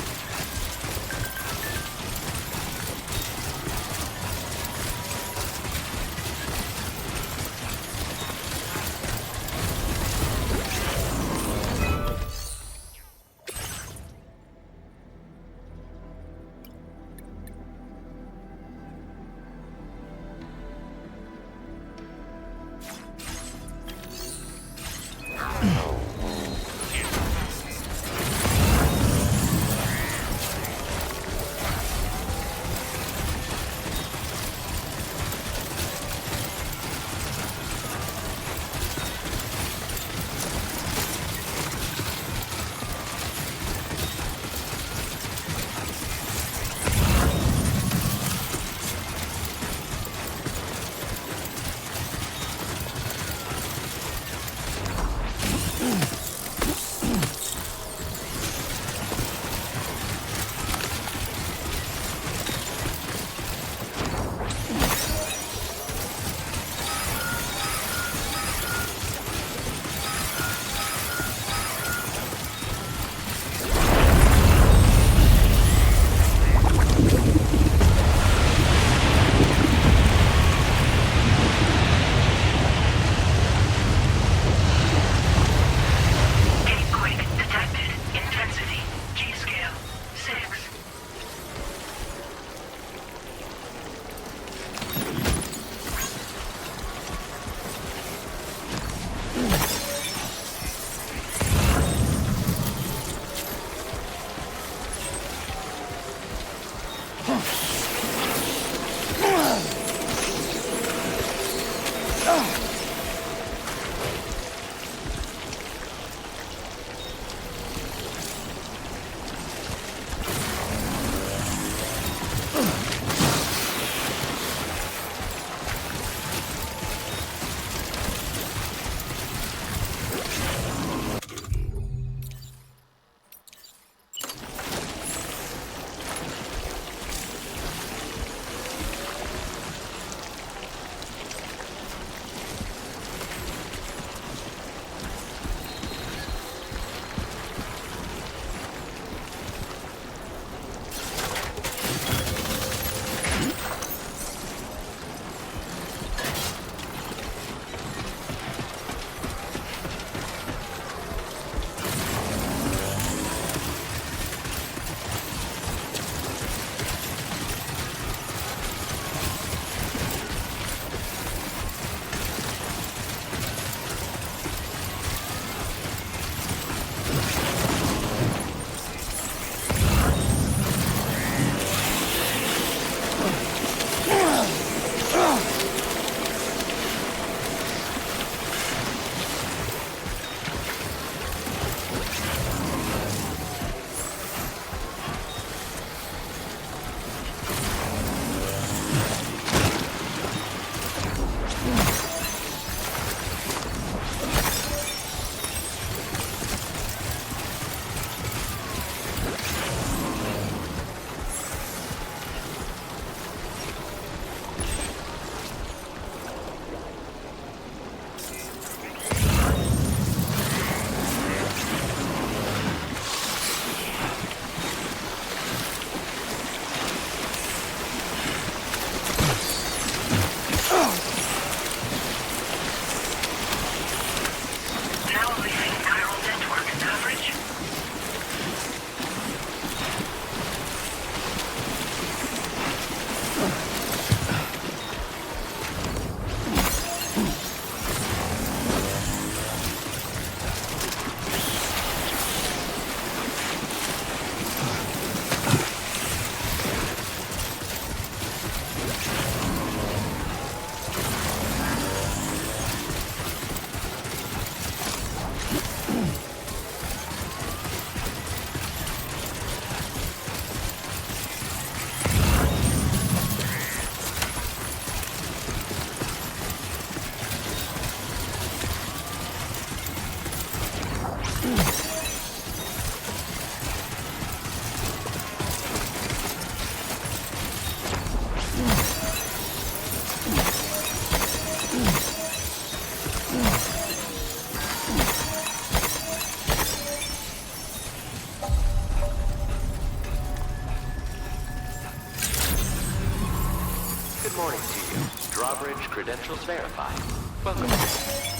Good morning to you. Drawbridge credentials verified. Welcome.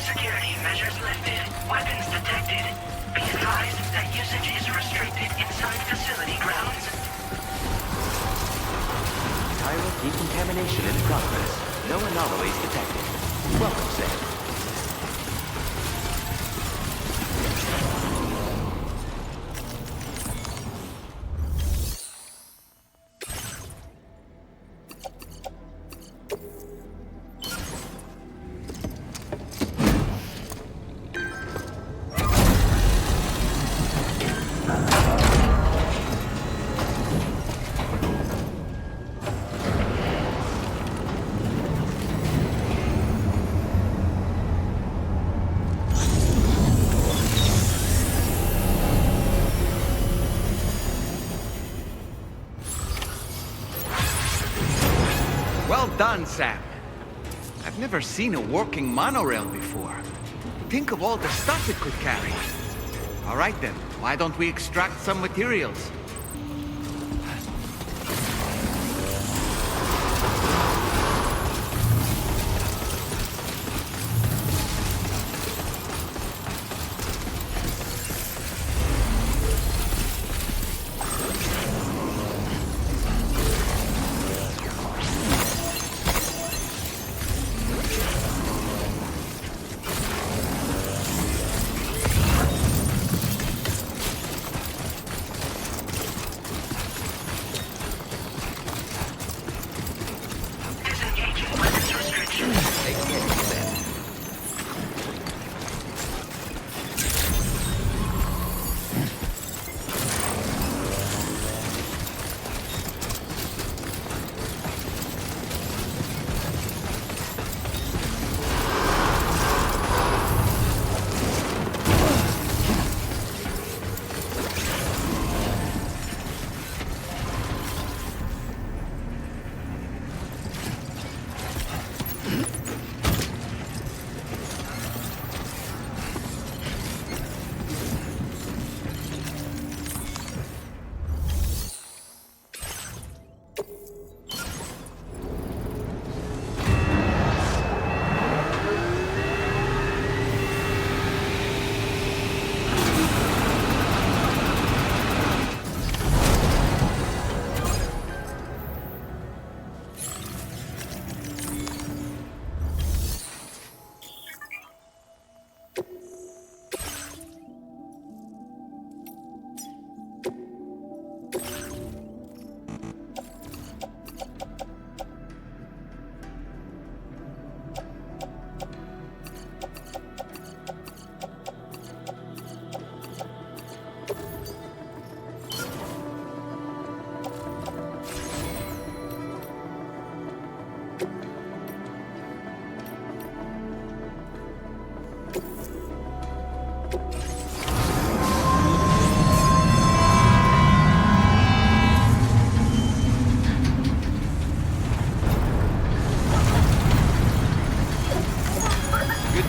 Security measures lifted. Weapons detected. Be advised that usage is restricted inside facility grounds. Chiral decontamination in progress. No anomalies detected. Welcome, Sam. Well done, Sam. I've never seen a working monorail before. Think of all the stuff it could carry. All right then, why don't we extract some materials?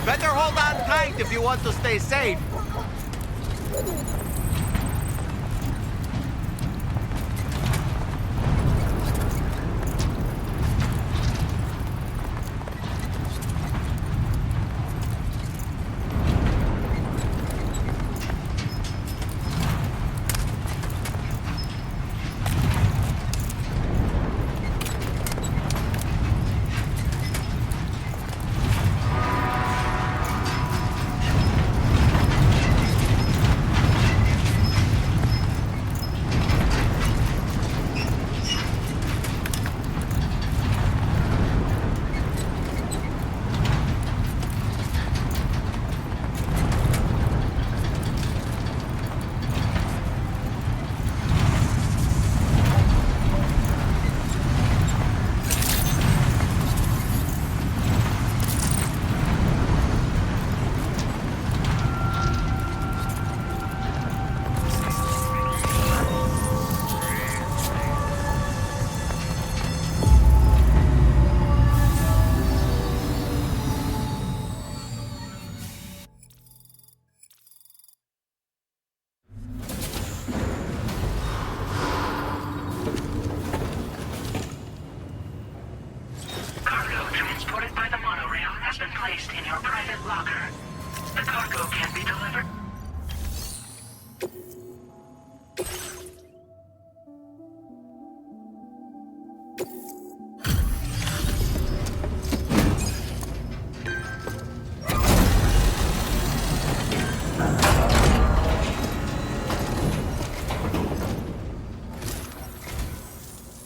Better hold on tight if you want to stay safe.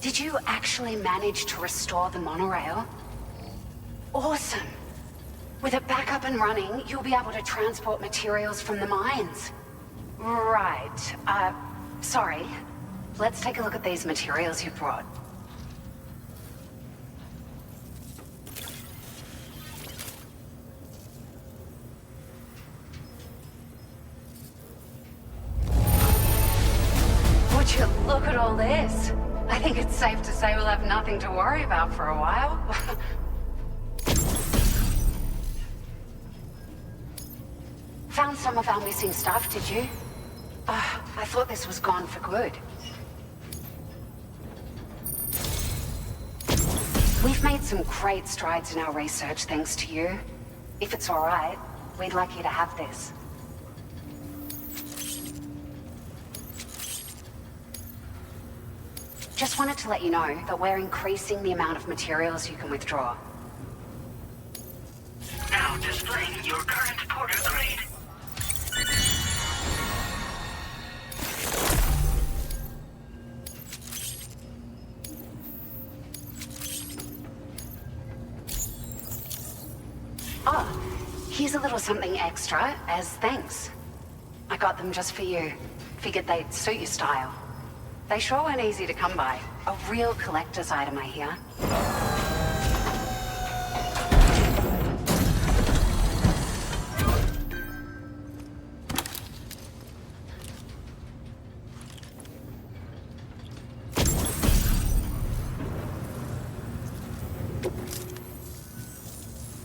Did you actually manage to restore the monorail? Awesome! With it back up and running, you'll be able to transport materials from the mines. Right. Sorry. Let's take a look at these materials you brought. Would you look at all this? I think it's safe to say we'll have nothing to worry about for a while. Found some of our missing stuff, did you? I thought this was gone for good. We've made some great strides in our research thanks to you. If it's all right, we'd like you to have this. Just wanted to let you know that we're increasing the amount of materials you can withdraw. Now displaying your current porter grade. Here's a little something extra as thanks. I got them just for you. Figured they'd suit your style. They sure weren't easy to come by. A real collector's item, I hear.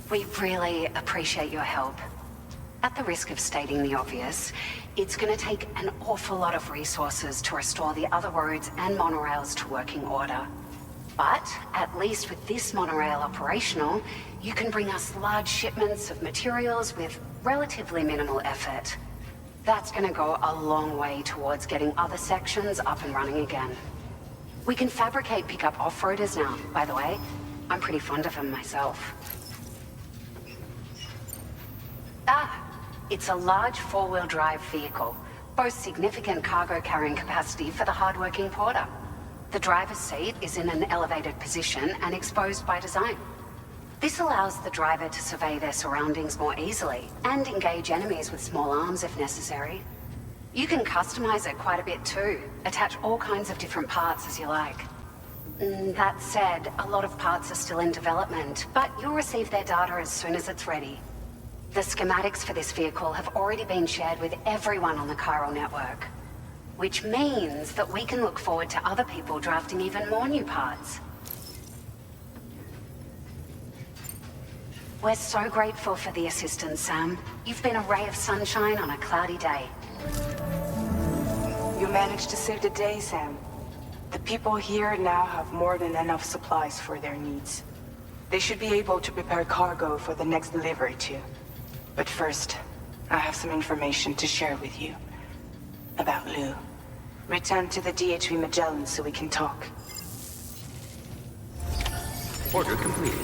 We really appreciate your help. At the risk of stating the obvious, it's going to take an awful lot of resources to restore the other roads and monorails to working order. But at least with this monorail operational, you can bring us large shipments of materials with relatively minimal effort. That's going to go a long way towards getting other sections up and running again. We can fabricate pickup off-roaders now, by the way. I'm pretty fond of them myself. It's a large four-wheel drive vehicle, boasts significant cargo carrying capacity for the hard-working porter. The driver's seat is in an elevated position and exposed by design. This allows the driver to survey their surroundings more easily and engage enemies with small arms if necessary. You can customize it quite a bit too, attach all kinds of different parts as you like. That said, a lot of parts are still in development, but you'll receive their data as soon as it's ready. The schematics for this vehicle have already been shared with everyone on the Chiral Network, which means that we can look forward to other people drafting even more new parts. We're so grateful for the assistance, Sam. You've been a ray of sunshine on a cloudy day. You managed to save the day, Sam. The people here now have more than enough supplies for their needs. They should be able to prepare cargo for the next delivery too. But first, I have some information to share with you. About Lou. Return to the DHV Magellan so we can talk. Order completed.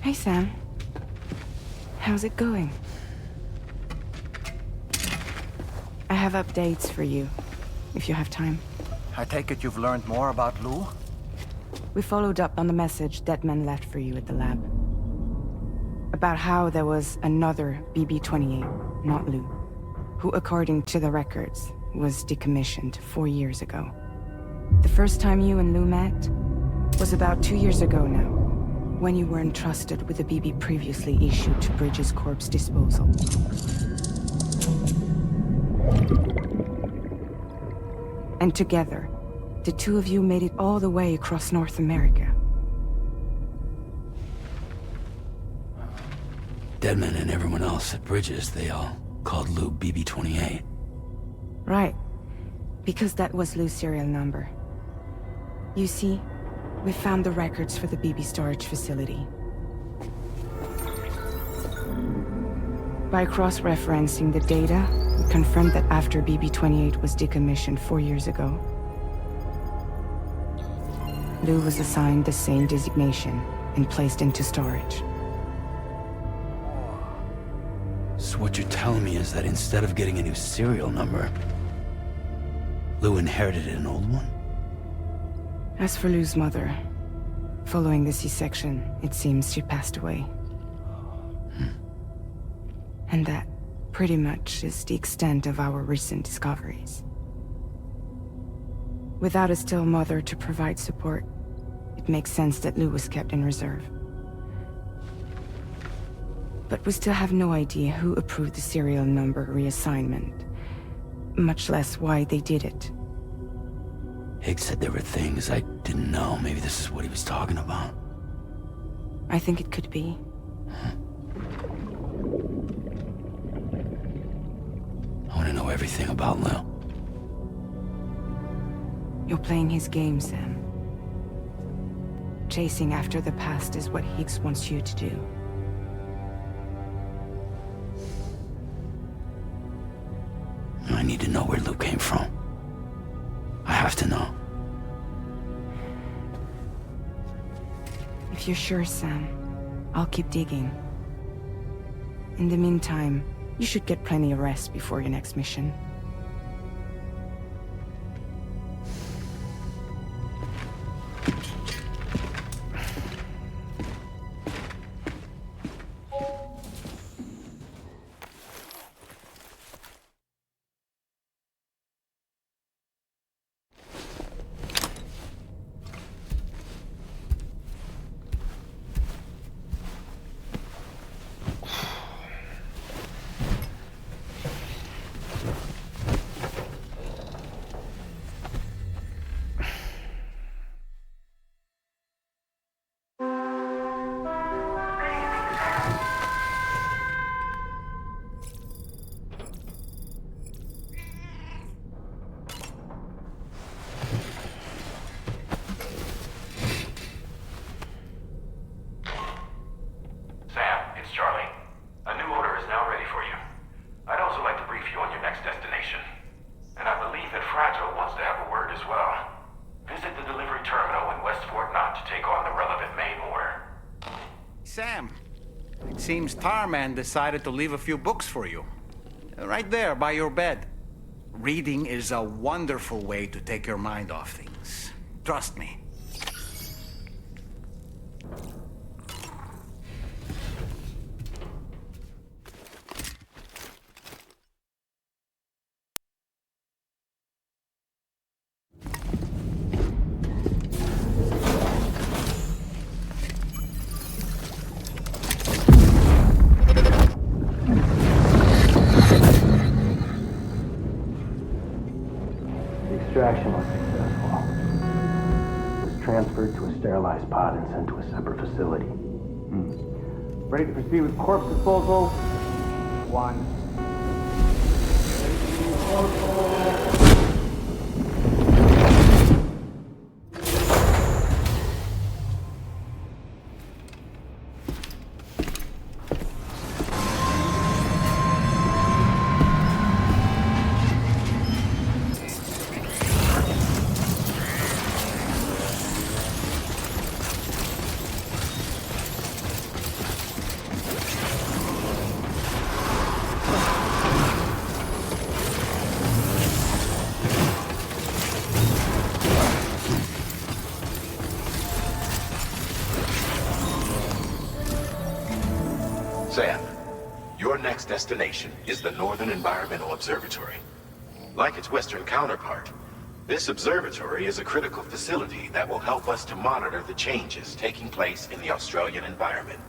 Hey, Sam. How's it going? I have updates for you, if you have time. I take it you've learned more about Lou? We followed up on the message Deadman left for you at the lab. About how there was another BB-28, not Lou, who, according to the records, was decommissioned 4 years ago. The first time you and Lou met was about 2 years ago now, when you were entrusted with the BB previously issued to Bridges Corp's disposal. And together, the two of you made it all the way across North America. Deadman and everyone else at Bridges, they all called Lou BB-28. Right. Because that was Lou's serial number. You see, we found the records for the BB storage facility. By cross-referencing the data, we confirmed that after BB-28 was decommissioned 4 years ago, Lou was assigned the same designation and placed into storage. So what you're telling me is that instead of getting a new serial number, Lou inherited an old one? As for Lou's mother, following the C-section, it seems she passed away. And that, pretty much, is the extent of our recent discoveries. Without a still mother to provide support, it makes sense that Lou was kept in reserve. But we still have no idea who approved the serial number reassignment, much less why they did it. Higgs said there were things I didn't know. Maybe this is what he was talking about. I think it could be. I want to know everything about Lou. You're playing his game, Sam. Chasing after the past is what Higgs wants you to do. I need to know where Lou came from. I have to know. If you're sure, Sam, I'll keep digging. In the meantime, you should get plenty of rest before your next mission. Sam, it seems Tarman decided to leave a few books for you. Right there, by your bed. Reading is a wonderful way to take your mind off things. Trust me. Extraction was successful. It was transferred to a sterilized pod and sent to a separate facility. Ready to proceed with corpse disposal? 1. Sam, your next destination is the Northern Environmental Observatory. Like its western counterpart, This observatory is a critical facility that will help us to monitor the changes taking place in the Australian environment.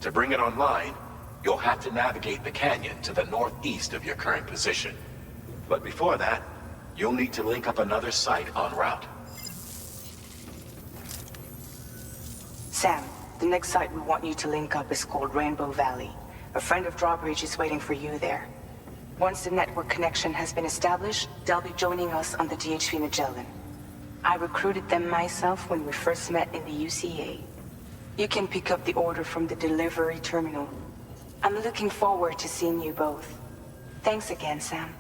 To bring it online, you'll have to navigate the canyon to the northeast of your current position. But before that, you'll need to link up another site en route. Sam, the next site we want you to link up is called Rainbow Valley. A friend of Drawbridge is waiting for you there. Once the network connection has been established, they'll be joining us on the DHV Magellan. I recruited them myself when we first met in the UCA. You can pick up the order from the delivery terminal. I'm looking forward to seeing you both. Thanks again, Sam.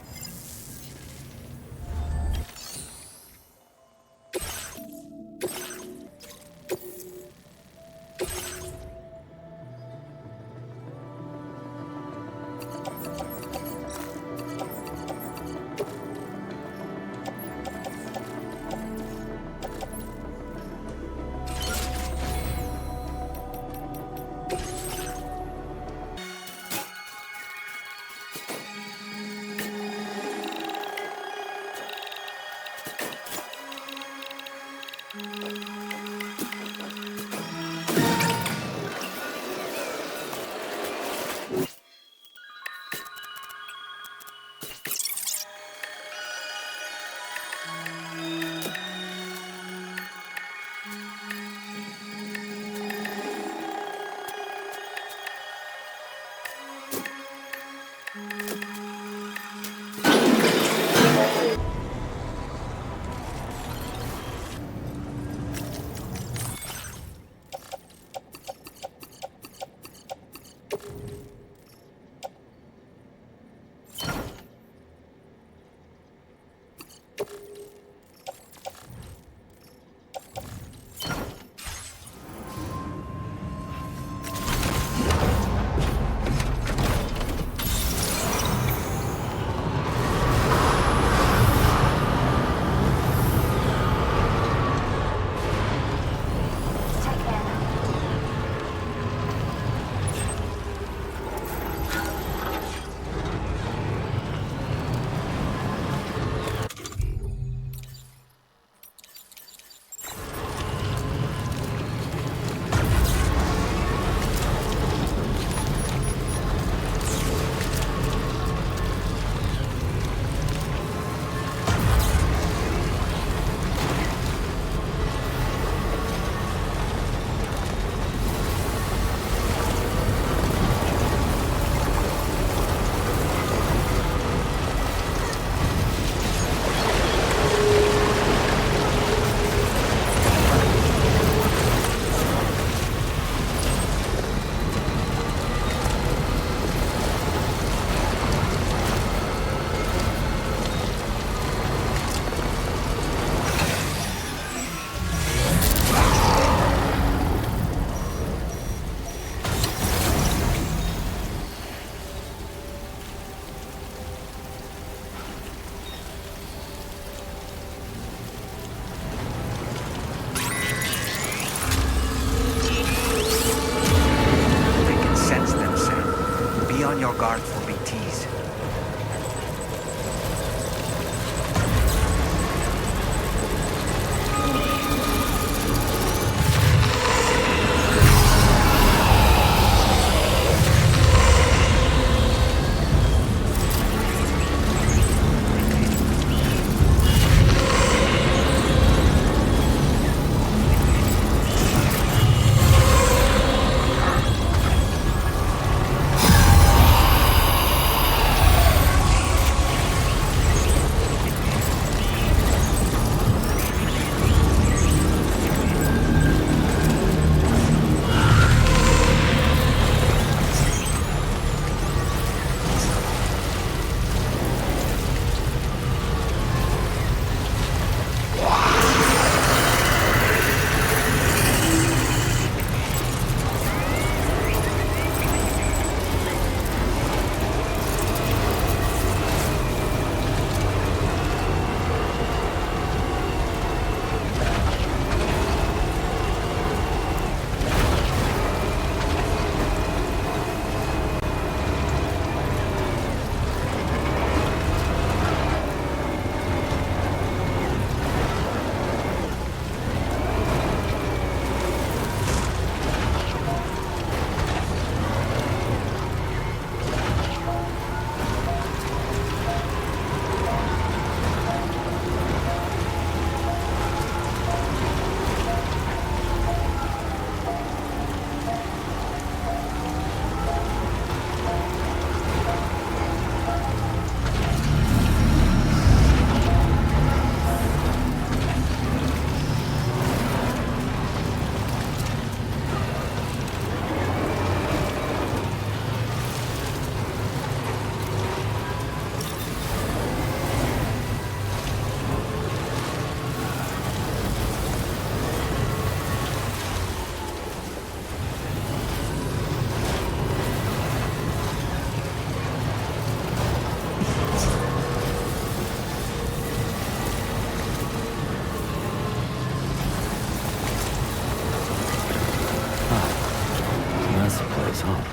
home.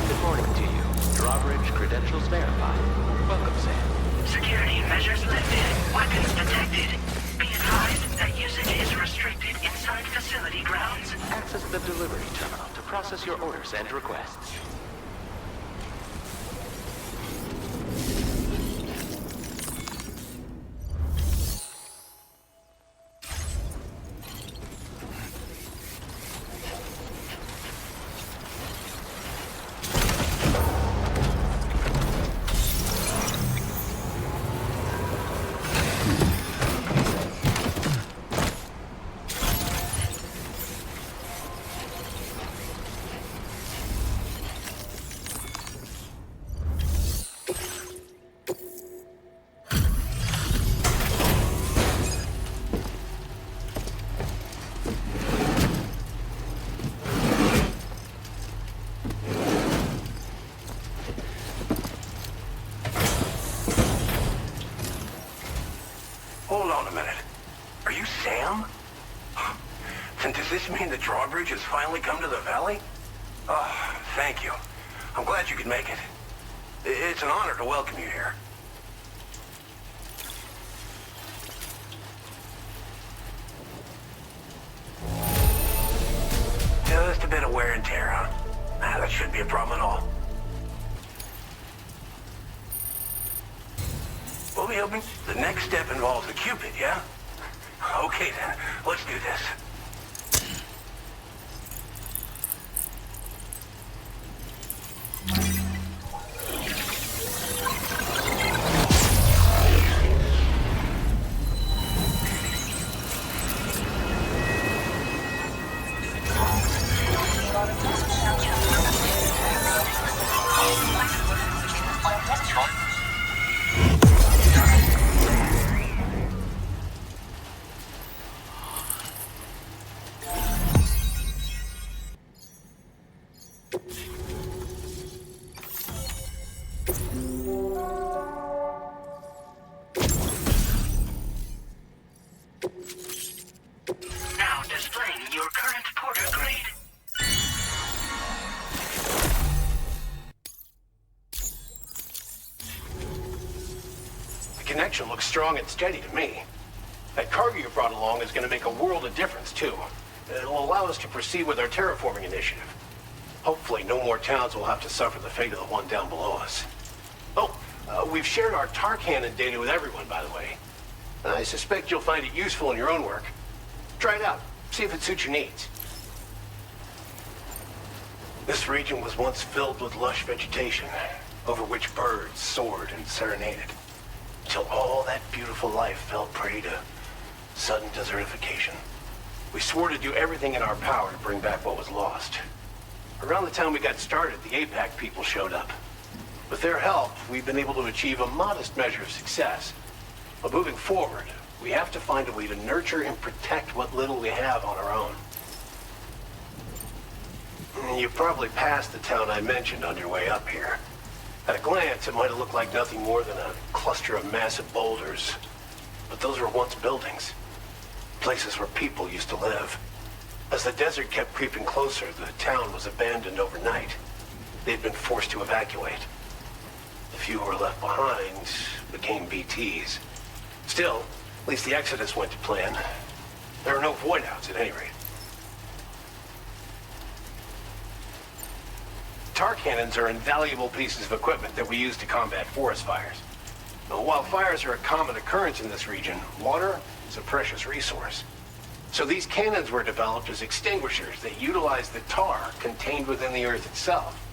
Good morning to you. Drawbridge credentials verified. Welcome, Sam. Security measures lifted. Weapons detected. Be advised that usage is restricted inside facility grounds. Access the delivery terminal to process your orders and requests. Hold on a minute. Are you Sam? Then does this mean the drawbridge has finally come to the valley? Oh, thank you. I'm glad you could make it. It's an honor to welcome you here. Just a bit of wear and tear, huh? That shouldn't be a problem at all. We'll be hoping the next step involves the Cupid, yeah? Okay then, let's do this. Now displaying your current porter grade. The connection looks strong and steady to me. That cargo you brought along is going to make a world of difference, too. It'll allow us to proceed with our terraforming initiative. Hopefully, no more towns will have to suffer the fate of the one down below us. Oh, we've shared our tar cannon data with everyone, by the way. I suspect you'll find it useful in your own work. Try it out. See if it suits your needs. This region was once filled with lush vegetation, over which birds soared and serenaded, until all that beautiful life fell prey to sudden desertification. We swore to do everything in our power to bring back what was lost. Around the time we got started, the APAC people showed up. With their help, we've been able to achieve a modest measure of success. But moving forward, we have to find a way to nurture and protect what little we have on our own. You probably passed the town I mentioned on your way up here. At a glance, it might have looked like nothing more than a cluster of massive boulders. But those were once buildings. Places where people used to live. As the desert kept creeping closer, the town was abandoned overnight. They'd been forced to evacuate. The few who were left behind became BTs. Still, at least the exodus went to plan. There are no void-outs at any rate. Tar cannons are invaluable pieces of equipment that we use to combat forest fires. Now, while fires are a common occurrence in this region, water is a precious resource. So these cannons were developed as extinguishers that utilize the tar contained within the earth itself.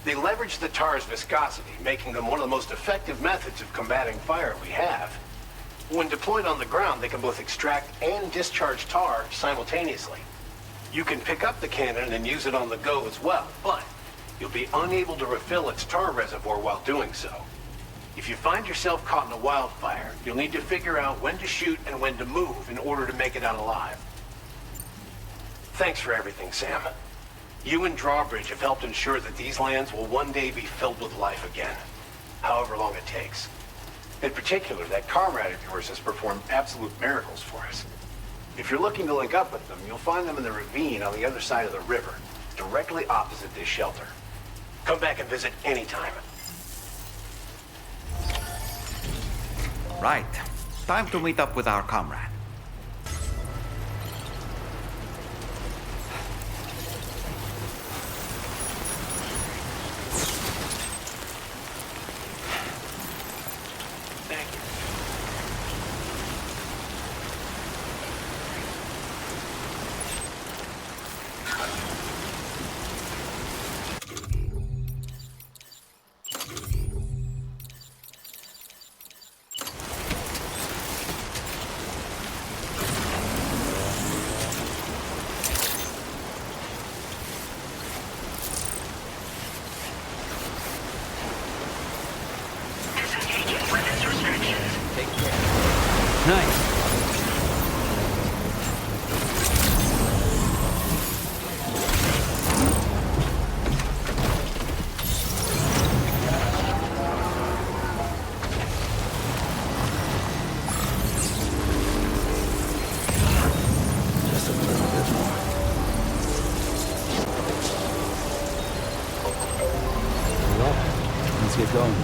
They leverage the tar's viscosity, making them one of the most effective methods of combating fire we have. When deployed on the ground, they can both extract and discharge tar simultaneously. You can pick up the cannon and use it on the go as well, but you'll be unable to refill its tar reservoir while doing so. If you find yourself caught in a wildfire, you'll need to figure out when to shoot and when to move in order to make it out alive. Thanks for everything, Sam. You and Drawbridge have helped ensure that these lands will one day be filled with life again. however long it takes. In particular, that comrade of yours has performed absolute miracles for us. If you're looking to link up with them, you'll find them in the ravine on the other side of the river, directly opposite this shelter. Come back and visit anytime. Right. Time to meet up with our comrade. Let's get going.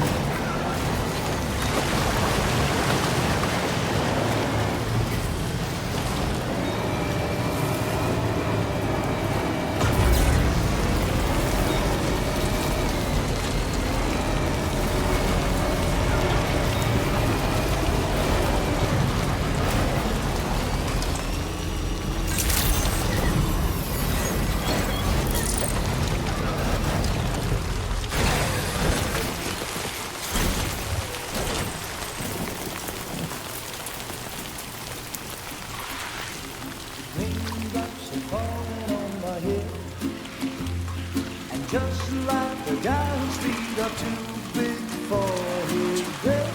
Just like the guy whose feet are too big for his bed,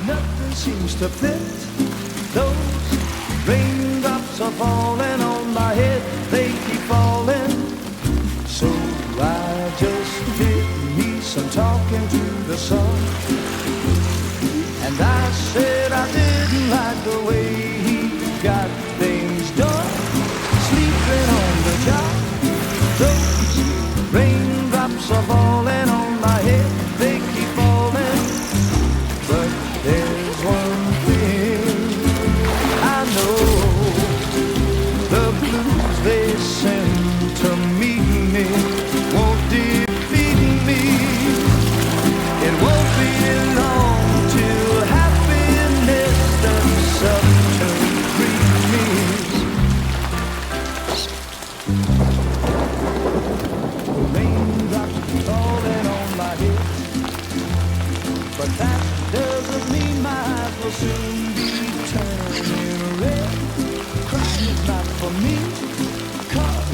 nothing seems to fit. Those raindrops are falling on my head, they keep falling. So I just did me some talking to the sun, and I said I didn't like the way he got things done, sleeping on the job. Those raindrops are falling on my head, they keep falling. But there's one thing I know, the blues they send to meet me won't defeat me. It won't be long till happiness steps up to greet me. Falling on my head, but that doesn't mean my eyes will soon be turning red. Crying is not for me, 'cause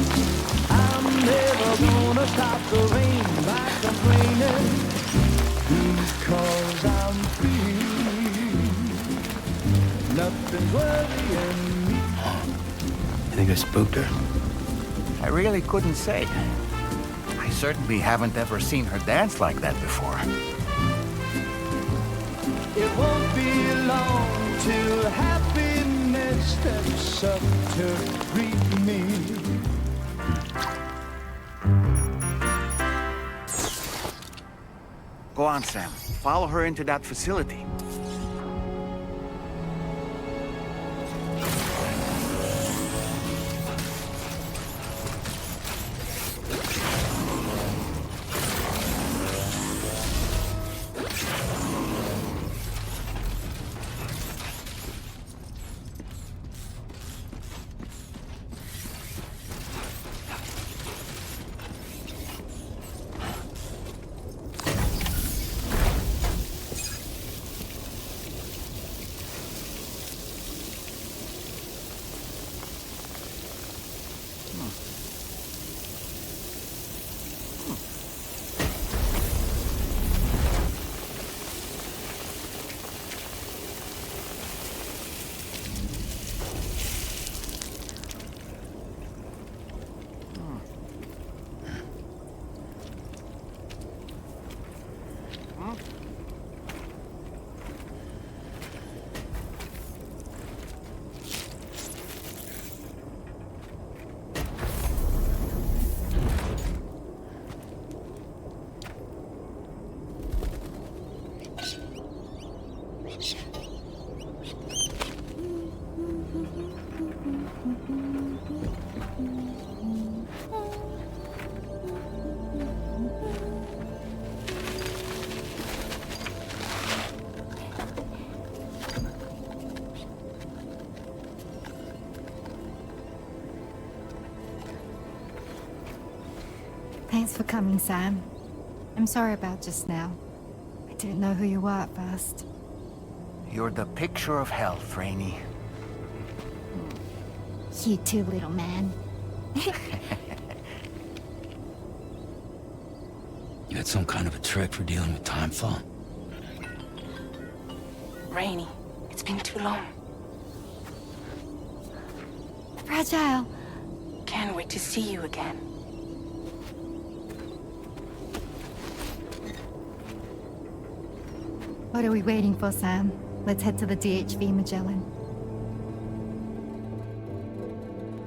I'm never gonna stop the rain by complaining, because I'm free. Nothing's worrying me. You think I spooked her? I really couldn't say. I certainly haven't ever seen her dance like that before. It won't be long till happiness steps up to greet me. Go on, Sam. Follow her into that facility. Thanks for coming, Sam. I'm sorry about just now. I didn't know who you were at first. You're the picture of health, Rainey. You too, little man. You had some kind of a trick for dealing with timefall? Rainey, it's been too long. Fragile. Can't wait to see you again. What are we waiting for, Sam? Let's head to the DHV Magellan.